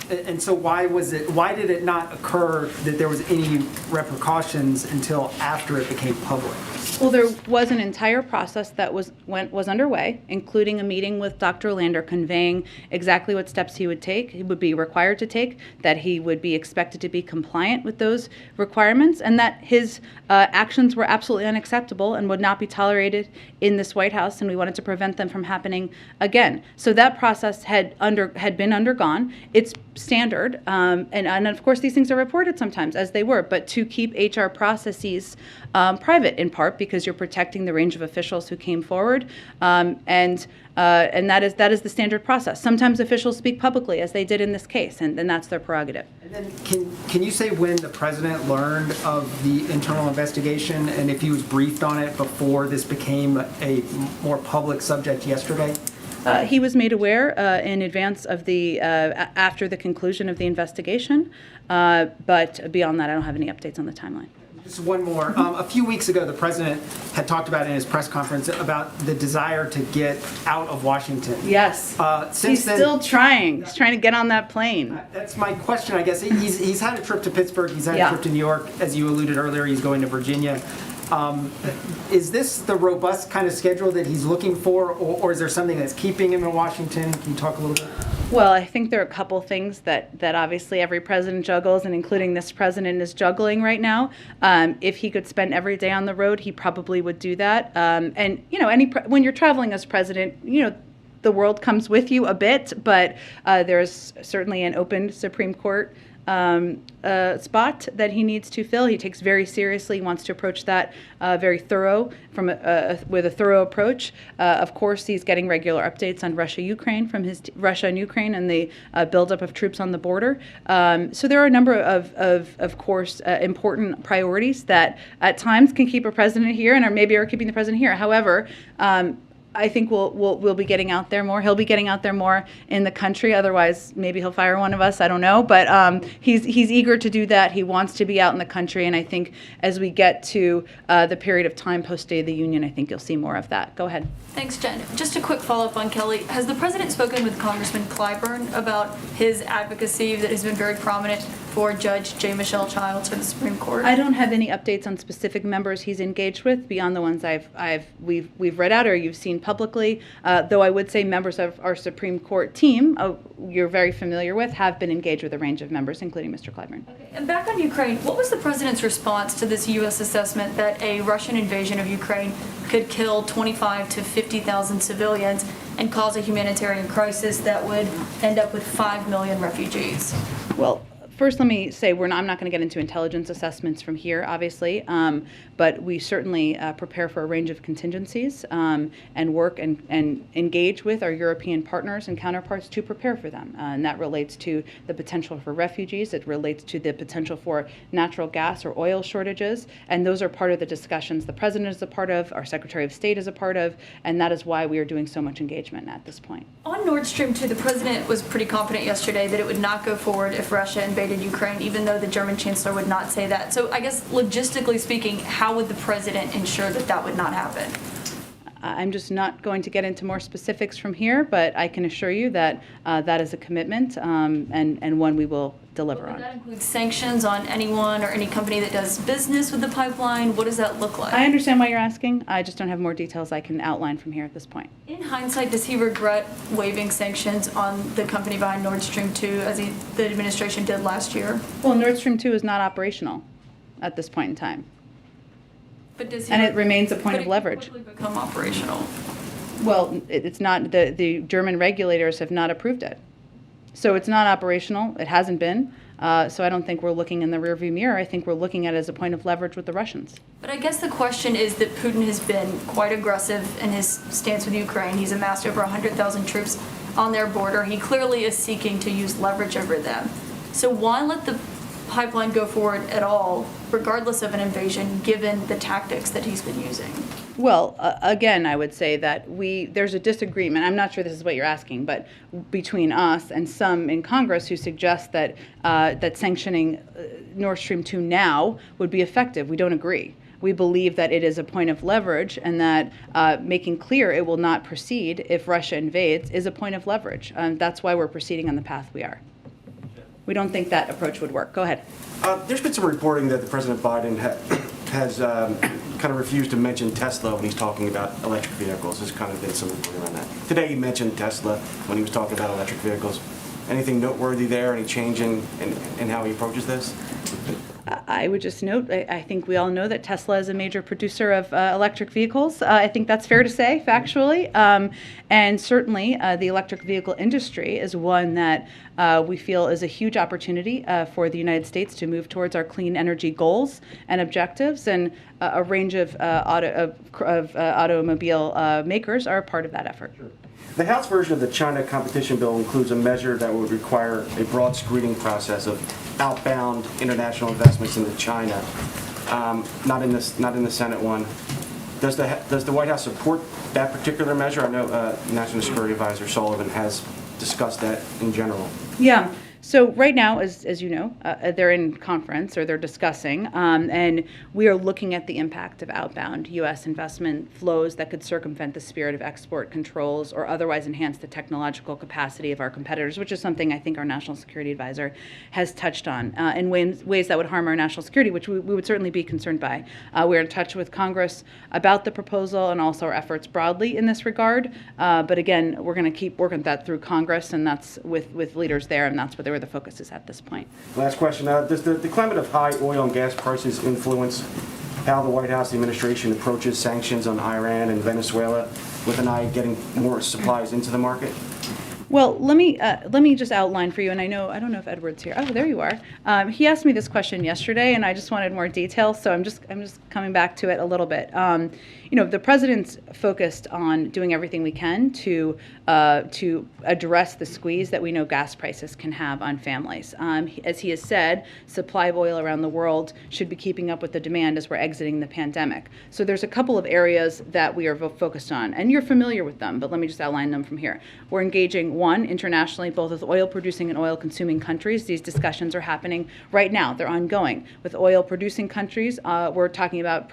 And so why did it not occur that there was any repercussions until after it became public? Well, there was an entire process that was underway, including a meeting with Dr. Lander conveying exactly what steps he would be required to take, that he would be expected to be compliant with those requirements, and that his actions were absolutely unacceptable and would not be tolerated in this White House, and we wanted to prevent them from happening again. So that process had been undergone. It's standard, and of course these things are reported sometimes as they were, but to keep HR processes private in part because you're protecting the range of officials who came forward, and that is the standard process. Sometimes officials speak publicly, as they did in this case, and that's their prerogative. And then can you say when the president learned of the internal investigation and if he was briefed on it before this became a more public subject yesterday? He was made aware in advance of after the conclusion of the investigation, but beyond that, I don't have any updates on the timeline. Just one more. A few weeks ago, the president had talked about in his press conference about the desire to get out of Washington. Yes. Since then, still trying. He's trying to get on that plane. That's my question, I guess. He's had a trip to Pittsburgh. He's had a trip to New York. As you alluded earlier, he's going to Virginia. Is this the robust kind of schedule that he's looking for, or is there something that's keeping him in Washington? Can you talk a little bit? Well, I think there are a couple things that obviously every president juggles, and including this president is juggling right now. If he could spend every day on the road, he probably would do that. And, you know, when you're traveling as president, you know, the world comes with you a bit, but there's certainly an open Supreme Court spot that he needs to fill. He takes very seriously. He wants to approach that very thorough, with a thorough approach. Of course, he's getting regular updates on Russia-Ukraine from Russia and Ukraine and the buildup of troops on the border. So there are a number of course, important priorities that at times can keep a president here and maybe are keeping the president here. However, I think we'll be getting out there more. He'll be getting out there more in the country. Otherwise, maybe he'll fire one of us. I don't know. But he's eager to do that. He wants to be out in the country. And I think as we get to the period of time post State of the Union, I think you'll see more of that. Go ahead. Thanks, Jen. Just a quick follow-up on Kelly. Has the president spoken with Congressman Clyburn about his advocacy that has been very prominent for Judge J. Michelle Childs for the Supreme Court? I don't have any updates on specific members he's engaged with beyond the ones we've read out or you've seen publicly. Though I would say members of our Supreme Court team, you're very familiar with, have been engaged with a range of members, including Mr. Clyburn. Okay. And back on Ukraine, what was the president's response to this U.S. assessment that a Russian invasion of Ukraine could kill 25 to 50,000 civilians and cause a humanitarian crisis that would end up with 5 million refugees? Well, first, let me say I'm not going to get into intelligence assessments from here, obviously, but we certainly prepare for a range of contingencies and work and engage with our European partners and counterparts to prepare for them. And that relates to the potential for refugees. It relates to the potential for natural gas or oil shortages. And those are part of the discussions the president is a part of, our Secretary of State is a part of, and that is why we are doing so much engagement at this point. On Nord Stream 2, the president was pretty confident yesterday that it would not go forward if Russia invaded Ukraine, even though the German chancellor would not say that. So I guess logistically speaking, how would the president ensure that that would not happen? I'm just not going to get into more specifics from here, but I can assure you that that is a commitment and one we will deliver on. Would that include sanctions on anyone or any company that does business with the pipeline? What does that look like? I understand why you're asking. I just don't have more details I can outline from here at this point. In hindsight, does he regret waiving sanctions on the company behind Nord Stream 2 as the administration did last year? Well, Nord Stream 2 is not operational at this point in time. But does he and it remains a point of leverage. quickly become operational? Well, it's not. The German regulators have not approved it. So it's not operational. It hasn't been. So I don't think we're looking in the rearview mirror. I think we're looking at it as a point of leverage with the Russians. But I guess the question is that Putin has been quite aggressive in his stance with Ukraine. He's amassed over 100,000 troops on their border. He clearly is seeking to use leverage over them. So why let the pipeline go forward at all, regardless of an invasion, given the tactics that he's been using? Well, again, I would say that there's a disagreement. I'm not sure this is what you're asking, but between us and some in Congress who suggest that that sanctioning Nord Stream 2 now would be effective. We don't agree. We believe that it is a point of leverage and that making clear it will not proceed if Russia invades is a point of leverage. That's why we're proceeding on the path we are. We don't think that approach would work. Go ahead. There's been some reporting that the President Biden has kind of refused to mention Tesla when he's talking about electric vehicles. There's kind of been some reporting around that. Today he mentioned Tesla when he was talking about electric vehicles. Anything noteworthy there? Any change in how he approaches this? I would just note, I think we all know that Tesla is a major producer of electric vehicles. I think that's fair to say, factually. And certainly the electric vehicle industry is one that we feel is a huge opportunity for the United States to move towards our clean energy goals and objectives. And a range of automobile makers are a part of that effort. Sure. The House version of the China competition bill includes a measure that would require a broad screening process of outbound international investments into China. Not in the Senate one. Does the White House support that particular measure? I know National Security Advisor Sullivan has discussed that in general. Yeah. So right now, as you know, they're in conference or they're discussing, and we are looking at the impact of outbound U.S. investment flows that could circumvent the spirit of export controls or otherwise enhance the technological capacity of our competitors, which is something I think our national security advisor has touched on in ways that would harm our national security, which we would certainly be concerned by. We're in touch with Congress about the proposal and also our efforts broadly in this regard. But again, we're going to keep working that through Congress, and that's with leaders there, and that's where the focus is at this point. Last question. Does the climate of high oil and gas prices influence how the White House administration approaches sanctions on Iran and Venezuela with an eye getting more supplies into the market? Well, let me just outline for you, and I don't know if Edward's here. Oh, there you are. He asked me this question yesterday, and I just wanted more details, so I'm just coming back to it a little bit. The president's focused on doing everything we can to address the squeeze that we know gas prices can have on families. As he has said, supply of oil around the world should be keeping up with the demand as we're exiting the pandemic. So there's a couple of areas that we are focused on, and you're familiar with them, but let me just outline them from here. We're engaging, one, internationally, both with oil-producing and oil-consuming countries. These discussions are happening right now. They're ongoing. With oil-producing countries, we're talking about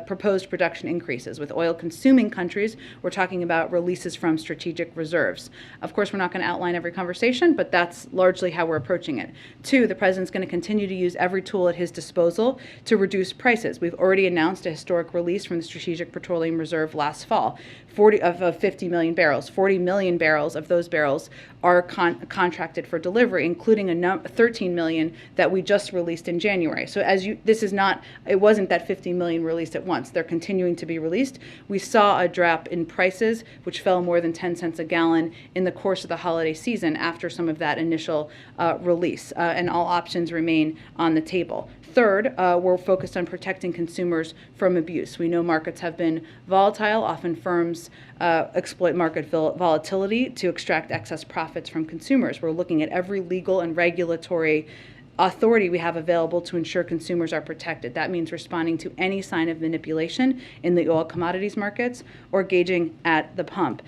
proposed production increases. With oil-consuming countries, we're talking about releases from strategic reserves. Of course, we're not going to outline every conversation, but that's largely how we're approaching it. Two, the president's going to continue to use every tool at his disposal to reduce prices. We've already announced a historic release from the Strategic Petroleum Reserve last fall, 50 million barrels. 40 million barrels of those barrels are contracted for delivery, including 13 million that we just released in January. So it wasn't that 50 million released at once. They're continuing to be released. We saw a drop in prices, which fell more than 10 cents a gallon in the course of the holiday season after some of that initial release, and all options remain on the table. Third, we're focused on protecting consumers from abuse. We know markets have been volatile. Often firms exploit market volatility to extract excess profits from consumers. We're looking at every legal and regulatory authority we have available to ensure consumers are protected. That means responding to any sign of manipulation in the oil commodities markets or gauging at the pump.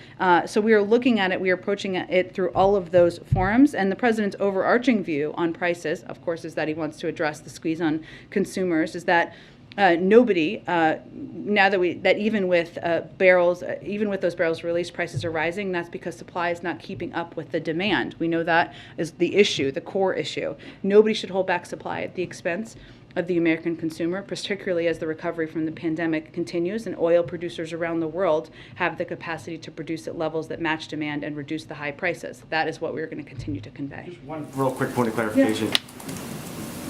So we are looking at it, we are approaching it through all of those forums, and the president's overarching view on prices, of course, is that he wants to address the squeeze on consumers, is that nobody, now that even with those barrels released, prices are rising. That's because supply is not keeping up with the demand. We know that is the issue, the core issue. Nobody should hold back supply at the expense of the American consumer, particularly as the recovery from the pandemic continues and oil producers around the world have the capacity to produce at levels that match demand and reduce the high prices. That is what we're going to continue to convey. Just one real quick point of clarification. Yeah.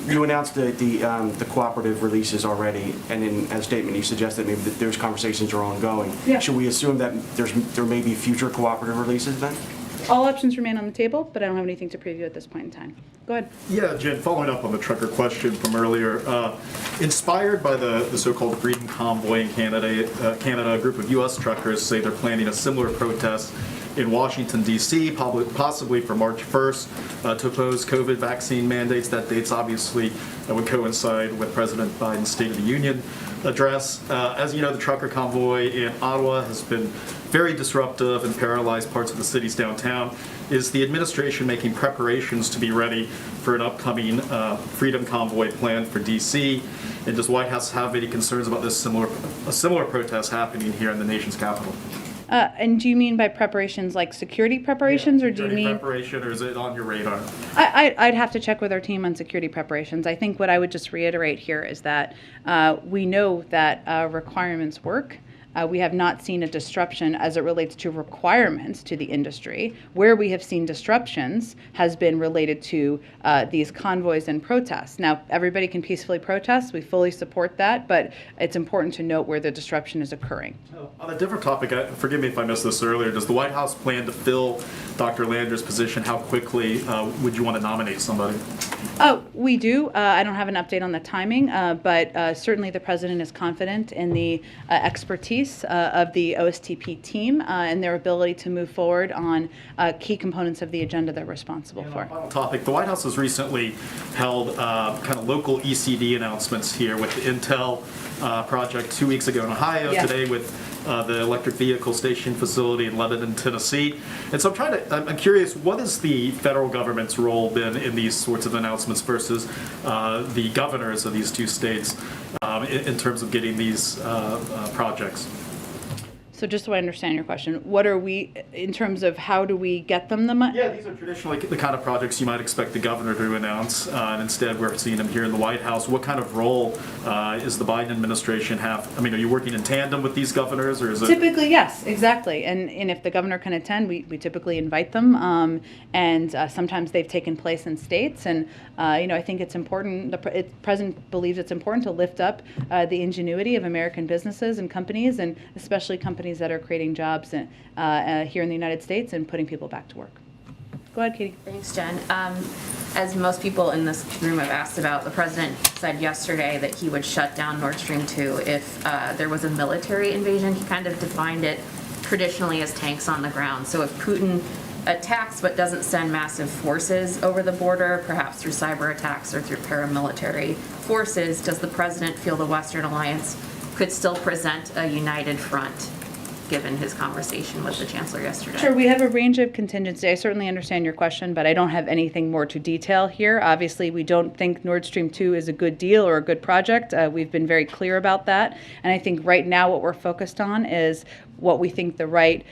You announced the cooperative releases already, and in a statement you suggested maybe that those conversations are ongoing. Yeah. Should we assume that there may be future cooperative releases then? All options remain on the table, but I don't have anything to preview at this point in time. Go ahead. Yeah, Jen, following up on the trucker question from earlier, inspired by the so-called Freedom Convoy in Canada, a group of U.S. truckers say they're planning a similar protest in Washington, D.C., possibly for March 1st, to oppose COVID vaccine mandates. That date's obviously would coincide with President Biden's State of the Union address. As you know, the trucker convoy in Ottawa has been very disruptive and paralyzed parts of the city's downtown. Is the administration making preparations to be ready for an upcoming Freedom Convoy planned for D.C.? And does White House have any concerns about a similar protest happening here in the nation's capital? And do you mean by preparations like security preparations, or do you mean preparation, or is it on your radar? I'd have to check with our team on security preparations. I think what I would just reiterate here is that we know that requirements work. We have not seen a disruption as it relates to requirements to the industry. Where we have seen disruptions has been related to these convoys and protests. Now, everybody can peacefully protest. We fully support that, but it's important to note where the disruption is occurring. On a different topic, forgive me if I missed this earlier, does the White House plan to fill Dr. Lander's position? How quickly would you want to nominate somebody? Oh, we do. I don't have an update on the timing, but certainly the president is confident in the expertise of the OSTP team and their ability to move forward on key components of the agenda they're responsible for. Final topic, the White House has recently held kind of local ECD announcements here with the Intel project 2 weeks ago in Ohio, today with the electric vehicle station facility in Lebanon, Tennessee. And so I'm curious, what has the federal government's role been in these sorts of announcements versus the governors of these two states in terms of getting these projects? So just so I understand your question, what are we, in terms of how do we get them the money? Yeah, these are traditionally the kind of projects you might expect the governor to announce, and instead we're seeing them here in the White House. What kind of role is the Biden administration have? I mean, are you working in tandem with these governors, or is it? Typically, yes, exactly. And if the governor can attend, we typically invite them. And sometimes they've taken place in states. And, I think it's important, the president believes it's important to lift up the ingenuity of American businesses and companies, and especially companies that are creating jobs here in the United States and putting people back to work. Go ahead, Katie. Thanks, Jen. As most people in this room have asked about, the president said yesterday that he would shut down Nord Stream 2 if there was a military invasion. He kind of defined it traditionally as tanks on the ground. So if Putin attacks but doesn't send massive forces over the border, perhaps through cyber attacks or through paramilitary forces, does the president feel the Western alliance could still present a united front, given his conversation with the chancellor yesterday? Sure, we have a range of contingency. I certainly understand your question, but I don't have anything more to detail here. Obviously, we don't think Nord Stream 2 is a good deal or a good project. We've been very clear about that. And I think right now what we're focused on is what we think the right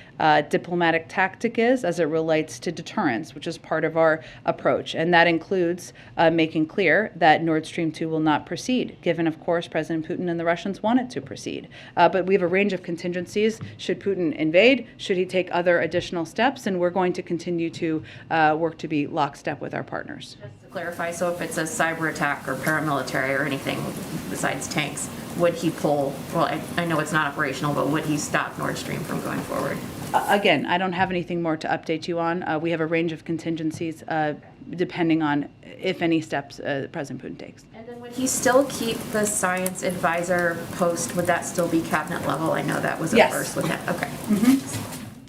diplomatic tactic is as it relates to deterrence, which is part of our approach. And that includes making clear that Nord Stream 2 will not proceed, given, of course, President Putin and the Russians want it to proceed. But we have a range of contingencies. Should Putin invade? Should he take other additional steps? And we're going to continue to work to be lockstep with our partners. Just to clarify, so if it's a cyber attack or paramilitary or anything besides tanks, would he pull, well, I know it's not operational, but would he stop Nord Stream from going forward? Again, I don't have anything more to update you on. We have a range of contingencies depending on if any steps President Putin takes. And then would he still keep the science advisor post? Would that still be cabinet level? I know that was a first with that. Okay.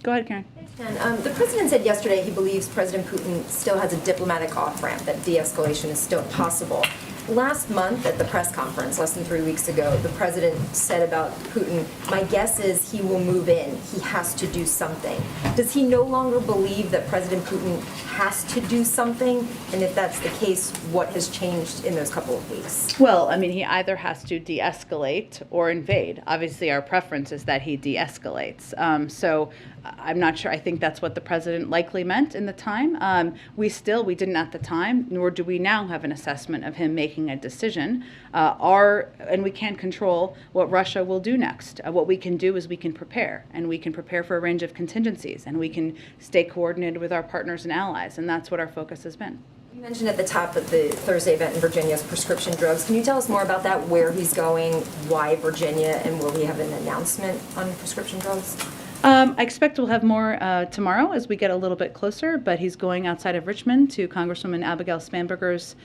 Go ahead, Karen. The president said yesterday he believes President Putin still has a diplomatic off-ramp, that de-escalation is still possible. Last month at the press conference, less than 3 weeks ago, the president said about Putin, my guess is he will move in. He has to do something. Does he no longer believe that President Putin has to do something? And if that's the case, what has changed in those couple of weeks? Well, I mean, he either has to de-escalate or invade. Obviously, our preference is that he de-escalates. So I'm not sure. I think that's what the president likely meant in the time. We didn't at the time, nor do we now have an assessment of him making a decision. And we can't control what Russia will do next. What we can do is we can prepare, and we can prepare for a range of contingencies, and we can stay coordinated with our partners and allies, and that's what our focus has been. You mentioned at the top of the Thursday event in Virginia's prescription drugs. Can you tell us more about that, where he's going, why Virginia, and will we have an announcement on prescription drugs? I expect we'll have more tomorrow as we get a little bit closer, but he's going outside of Richmond to Congresswoman Abigail Spanberger's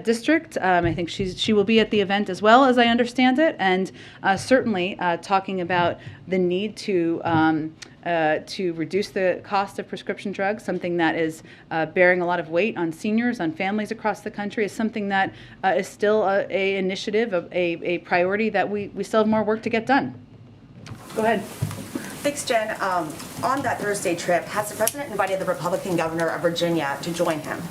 district. I think she will be at the event as well, as I understand it, and certainly talking about the need to reduce the cost of prescription drugs, something that is bearing a lot of weight on seniors, on families across the country, is something that is still a initiative, a priority that we still have more work to get done. Go ahead. Thanks, Jen. On that Thursday trip, has the president invited the Republican governor of Virginia to join him?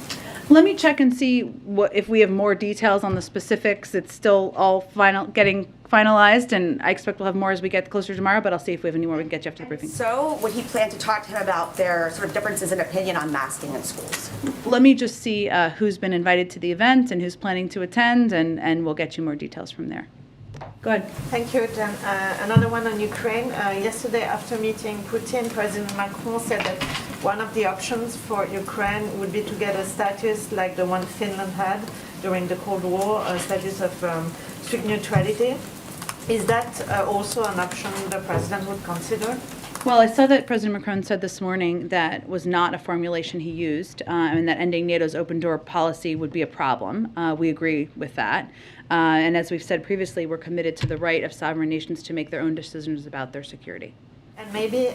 Let me check and see if we have more details on the specifics. It's still all getting finalized, and I expect we'll have more as we get closer tomorrow, but I'll see if we have any more we can get you after the briefing. So would he plan to talk to him about their sort of differences in opinion on masking in schools? Let me just see who's been invited to the event and who's planning to attend, and we'll get you more details from there. Go ahead. Thank you, Jen. Another one on Ukraine. Yesterday, after meeting Putin, President Macron said that one of the options for Ukraine would be to get a status like the one Finland had during the Cold War, a status of strict neutrality. Is that also an option the president would consider? Well, I saw that President Macron said this morning that was not a formulation he used, and that ending NATO's open door policy would be a problem. We agree with that. And as we've said previously, we're committed to the right of sovereign nations to make their own decisions about their security. And maybe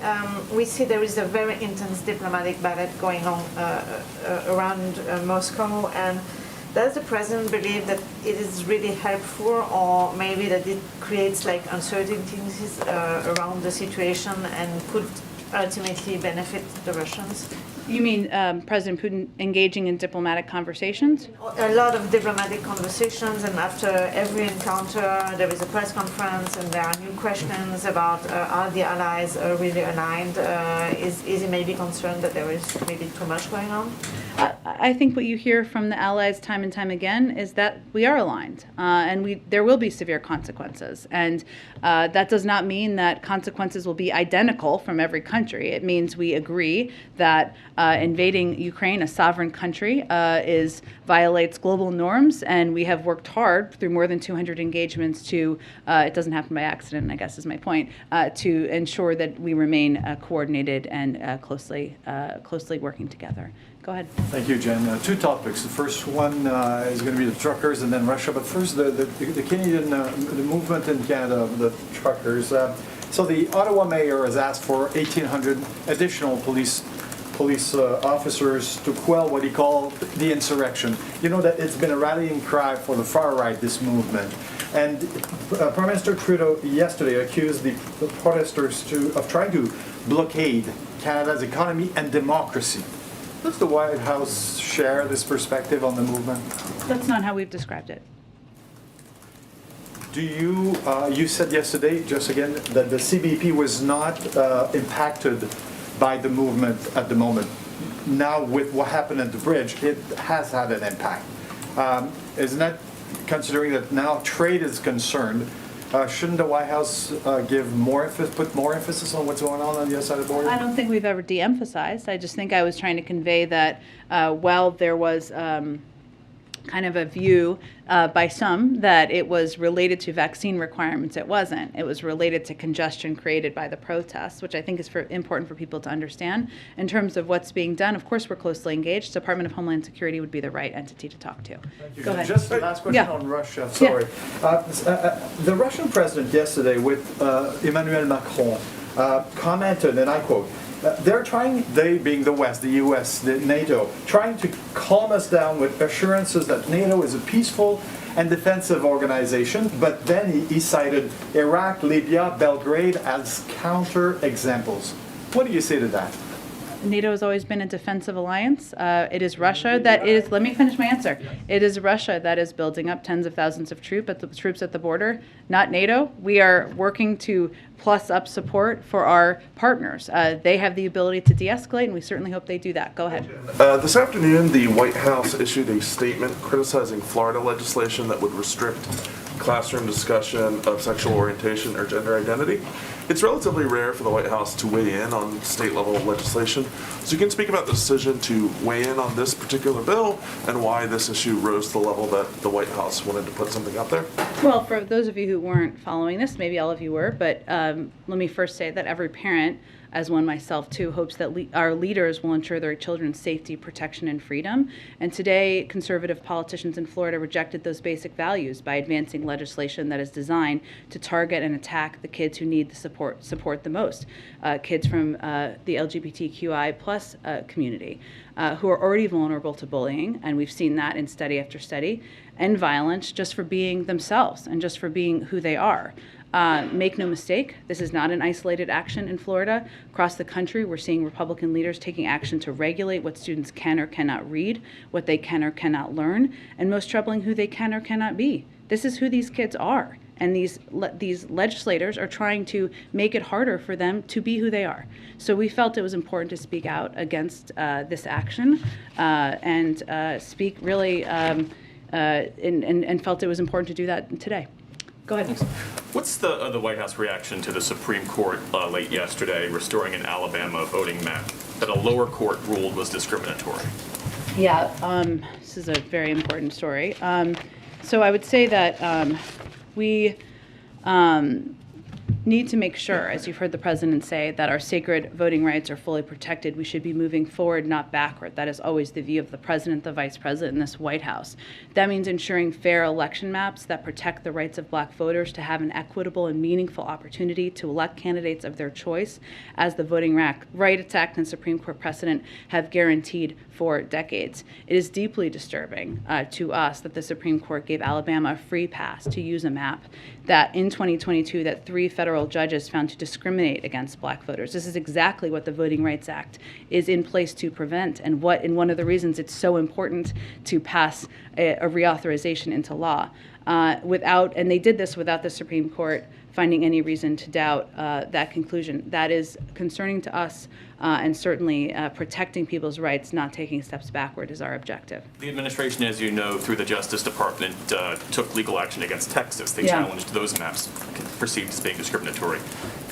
we see there is a very intense diplomatic battle going on around Moscow, and Does the president believe that it is really helpful, or maybe that it creates like uncertainties around the situation and could ultimately benefit the Russians? You mean President Putin engaging in diplomatic conversations? A lot of diplomatic conversations, and after every encounter, there is a press conference, and there are new questions about are the allies really aligned? Is he maybe concerned that there is maybe too much going on? I think what you hear from the allies time and time again is that we are aligned, and there will be severe consequences. And that does not mean that consequences will be identical from every country. It means we agree that invading Ukraine, a sovereign country, violates global norms, and we have worked hard through more than 200 engagements to, it doesn't happen by accident, I guess is my point, to ensure that we remain coordinated and closely working together. Go ahead. Thank you, Jen. Two topics. The first one is going to be the truckers and then Russia. But first, the Canadian the movement in Canada, the truckers. So the Ottawa mayor has asked for 1,800 additional police officers to quell what he called the insurrection. You know that it's been a rallying cry for the far right, this movement. And Prime Minister Trudeau yesterday accused the protesters of trying to blockade Canada's economy and democracy. Does the White House share this perspective on the movement? That's not how we've described it. Do you, you said yesterday, just again, that the CBP was not impacted by the movement at the moment. Now with what happened at the bridge, it has had an impact. Isn't that, considering that now trade is concerned, shouldn't the White House put more emphasis on what's going on the other side of the border? I don't think we've ever de-emphasized. I just think I was trying to convey that while there was kind of a view by some that it was related to vaccine requirements, it wasn't. It was related to congestion created by the protests, which I think is important for people to understand. In terms of what's being done, of course, we're closely engaged. Department of Homeland Security would be the right entity to talk to. Thank you. Go ahead. Just the last question on Russia. Sorry. The Russian president yesterday with Emmanuel Macron commented, and I quote, they're trying, they being the West, the US, the NATO, trying to calm us down with assurances that NATO is a peaceful and defensive organization, but then he cited Iraq, Libya, Belgrade as counter examples. What do you say to that? NATO has always been a defensive alliance. It is Russia that is, let me finish my answer. It is Russia that is building up tens of thousands of troops at the border, not NATO. We are working to plus up support for our partners. They have the ability to de-escalate, and we certainly hope they do that. Go ahead. This afternoon, the White House issued a statement criticizing Florida legislation that would restrict classroom discussion of sexual orientation or gender identity. It's relatively rare for the White House to weigh in on state-level legislation. So you can speak about the decision to weigh in on this particular bill and why this issue rose to the level that the White House wanted to put something out there? Well, for those of you who weren't following this, maybe all of you were, but let me first say that every parent, as one myself too, hopes that our leaders will ensure their children's safety, protection, and freedom. And today, conservative politicians in Florida rejected those basic values by advancing legislation that is designed to target and attack the kids who need the support the most, kids from the LGBTQI plus community, who are already vulnerable to bullying, and we've seen that in study after study, and violence just for being themselves and just for being who they are. Make no mistake, this is not an isolated action in Florida. Across the country, we're seeing Republican leaders taking action to regulate what students can or cannot read, what they can or cannot learn, and most troubling, who they can or cannot be. This is who these kids are, and these legislators are trying to make it harder for them to be who they are. So we felt it was important to speak out against this action and speak really, and felt it was important to do that today. Go ahead. What's the White House reaction to the Supreme Court late yesterday restoring an Alabama voting map that a lower court ruled was discriminatory? Yeah, this is a very important story. So I would say that we need to make sure, as you've heard the president say, that our sacred voting rights are fully protected. We should be moving forward, not backward. That is always the view of the president, the vice president, and this White House. That means ensuring fair election maps that protect the rights of black voters to have an equitable and meaningful opportunity to elect candidates of their choice, as the Voting Rights Act and Supreme Court precedent have guaranteed for decades. It is deeply disturbing to us that the Supreme Court gave Alabama a free pass to use a map that in 2022 that 3 federal judges found to discriminate against black voters. This is exactly what the Voting Rights Act is in place to prevent, and one of the reasons it's so important to pass a reauthorization into law. And they did this without the Supreme Court finding any reason to doubt that conclusion. That is concerning to us, and certainly protecting people's rights, not taking steps backward, is our objective. The administration, as you know, through the Justice Department, took legal action against Texas. They challenged those maps, perceived as being discriminatory.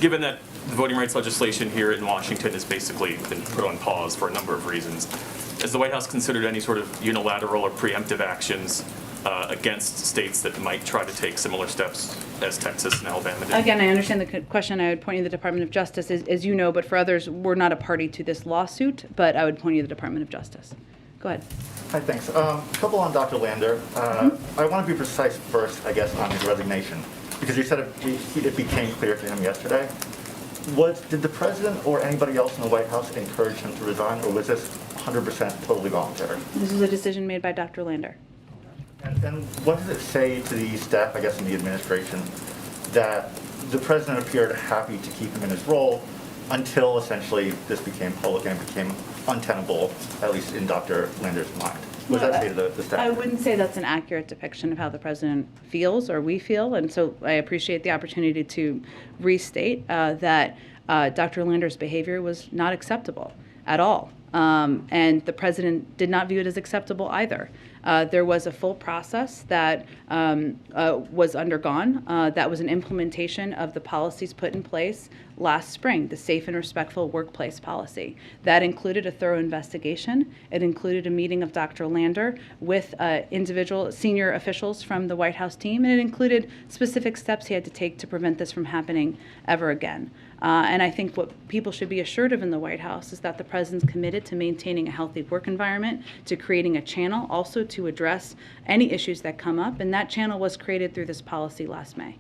Given that the voting rights legislation here in Washington has basically been put on pause for a number of reasons, has the White House considered any sort of unilateral or preemptive actions against states that might try to take similar steps as Texas and Alabama did? Again, I understand the question. I would point you to the Department of Justice, as you know, but for others, we're not a party to this lawsuit, but I would point you to the Department of Justice. Go ahead. Hi, thanks. A couple on Dr. Lander. I want to be precise first, I guess, on his resignation, because you said it became clear to him yesterday. Did the president or anybody else in the White House encourage him to resign, or was this 100% totally voluntary? This was a decision made by Dr. Lander. And what does it say to the staff, I guess, in the administration, that the president appeared happy to keep him in his role until essentially this became public and became untenable, at least in Dr. Lander's mind? What does that say to the staff? I wouldn't say that's an accurate depiction of how the president feels or we feel, and so I appreciate the opportunity to restate that Dr. Lander's behavior was not acceptable at all. And the president did not view it as acceptable either. There was a full process that was undergone. That was an implementation of the policies put in place last spring, the Safe and Respectful Workplace Policy. That included a thorough investigation. It included a meeting of Dr. Lander with individual senior officials from the White House team, and it included specific steps he had to take to prevent this from happening ever again. And I think what people should be assured of in the White House is that the president's committed to maintaining a healthy work environment, to creating a channel also to address any issues that come up, and that channel was created through this policy last May.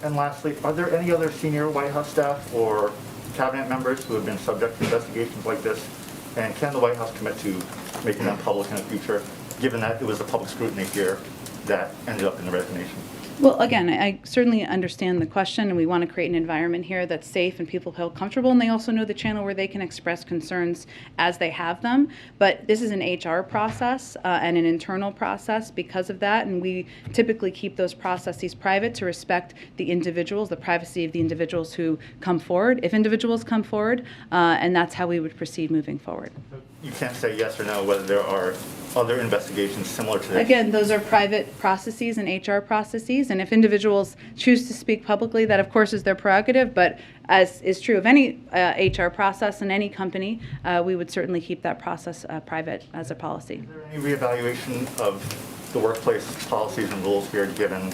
And lastly, are there any other senior White House staff or cabinet members who have been subject to investigations like this? And can the White House commit to making them public in the future, given that it was the public scrutiny here that ended up in the resignation? Well, again, I certainly understand the question, and we want to create an environment here that's safe and people feel comfortable, and they also know the channel where they can express concerns as they have them. But this is an HR process and an internal process because of that, and we typically keep those processes private to respect the individuals, the privacy of the individuals who come forward, if individuals come forward, and that's how we would proceed moving forward. You can't say yes or no whether there are other investigations similar to this? Again, those are private processes and HR processes, and if individuals choose to speak publicly, that of course is their prerogative, but as is true of any HR process in any company, we would certainly keep that process private as a policy. Is there any reevaluation of the workplace policies and rules here given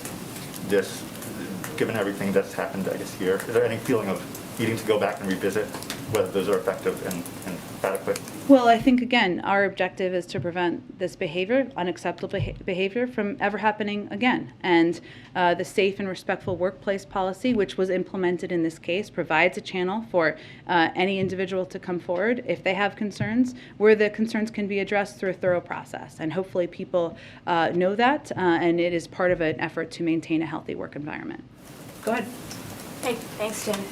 everything that's happened, I guess, here? Is there any feeling of needing to go back and revisit whether those are effective and adequate? Well, I think, again, our objective is to prevent this behavior, unacceptable behavior, from ever happening again. And the Safe and Respectful Workplace Policy, which was implemented in this case, provides a channel for any individual to come forward if they have concerns, where the concerns can be addressed through a thorough process. And hopefully people know that, and it is part of an effort to maintain a healthy work environment. Go ahead. Hey, thanks, Jen.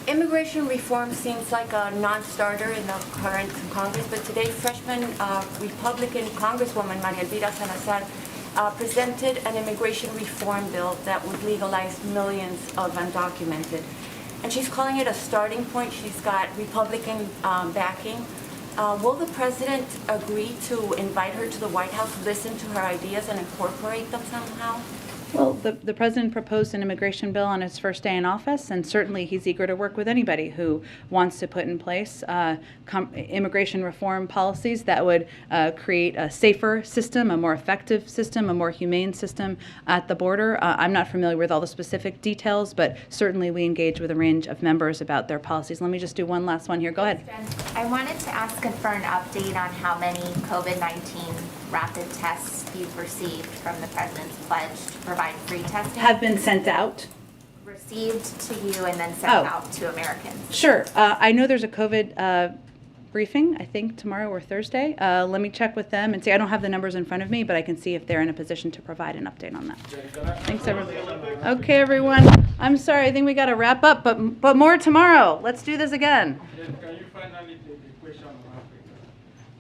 Immigration reform seems like a non-starter in the current Congress, but today freshman Republican Congresswoman Maria Elvira Salazar presented an immigration reform bill that would legalize millions of undocumented. And she's calling it a starting point. She's got Republican backing. Will the president agree to invite her to the White House, listen to her ideas, and incorporate them somehow? Well, the president proposed an immigration bill on his first day in office, and certainly he's eager to work with anybody who wants to put in place immigration reform policies that would create a safer system, a more effective system, a more humane system at the border. I'm not familiar with all the specific details, but certainly we engage with a range of members about their policies. Let me just do one last one here. Go ahead. I wanted to ask for an update on how many COVID-19 rapid tests you've received from the president's pledge to provide free testing. Have been sent out. Received to you and then sent out to Americans. Sure. I know there's a COVID briefing, I think tomorrow or Thursday. Let me check with them and see. I don't have the numbers in front of me, but I can see if they're in a position to provide an update on that. Thanks, everyone. Okay, everyone. I'm sorry. I think we got to wrap up, but more tomorrow. Let's do this again.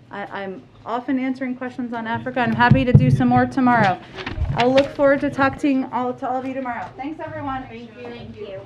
I'm often answering questions on Africa. I'm happy to do some more tomorrow. I'll look forward to talking to all of you tomorrow. Thanks, everyone. Thank you.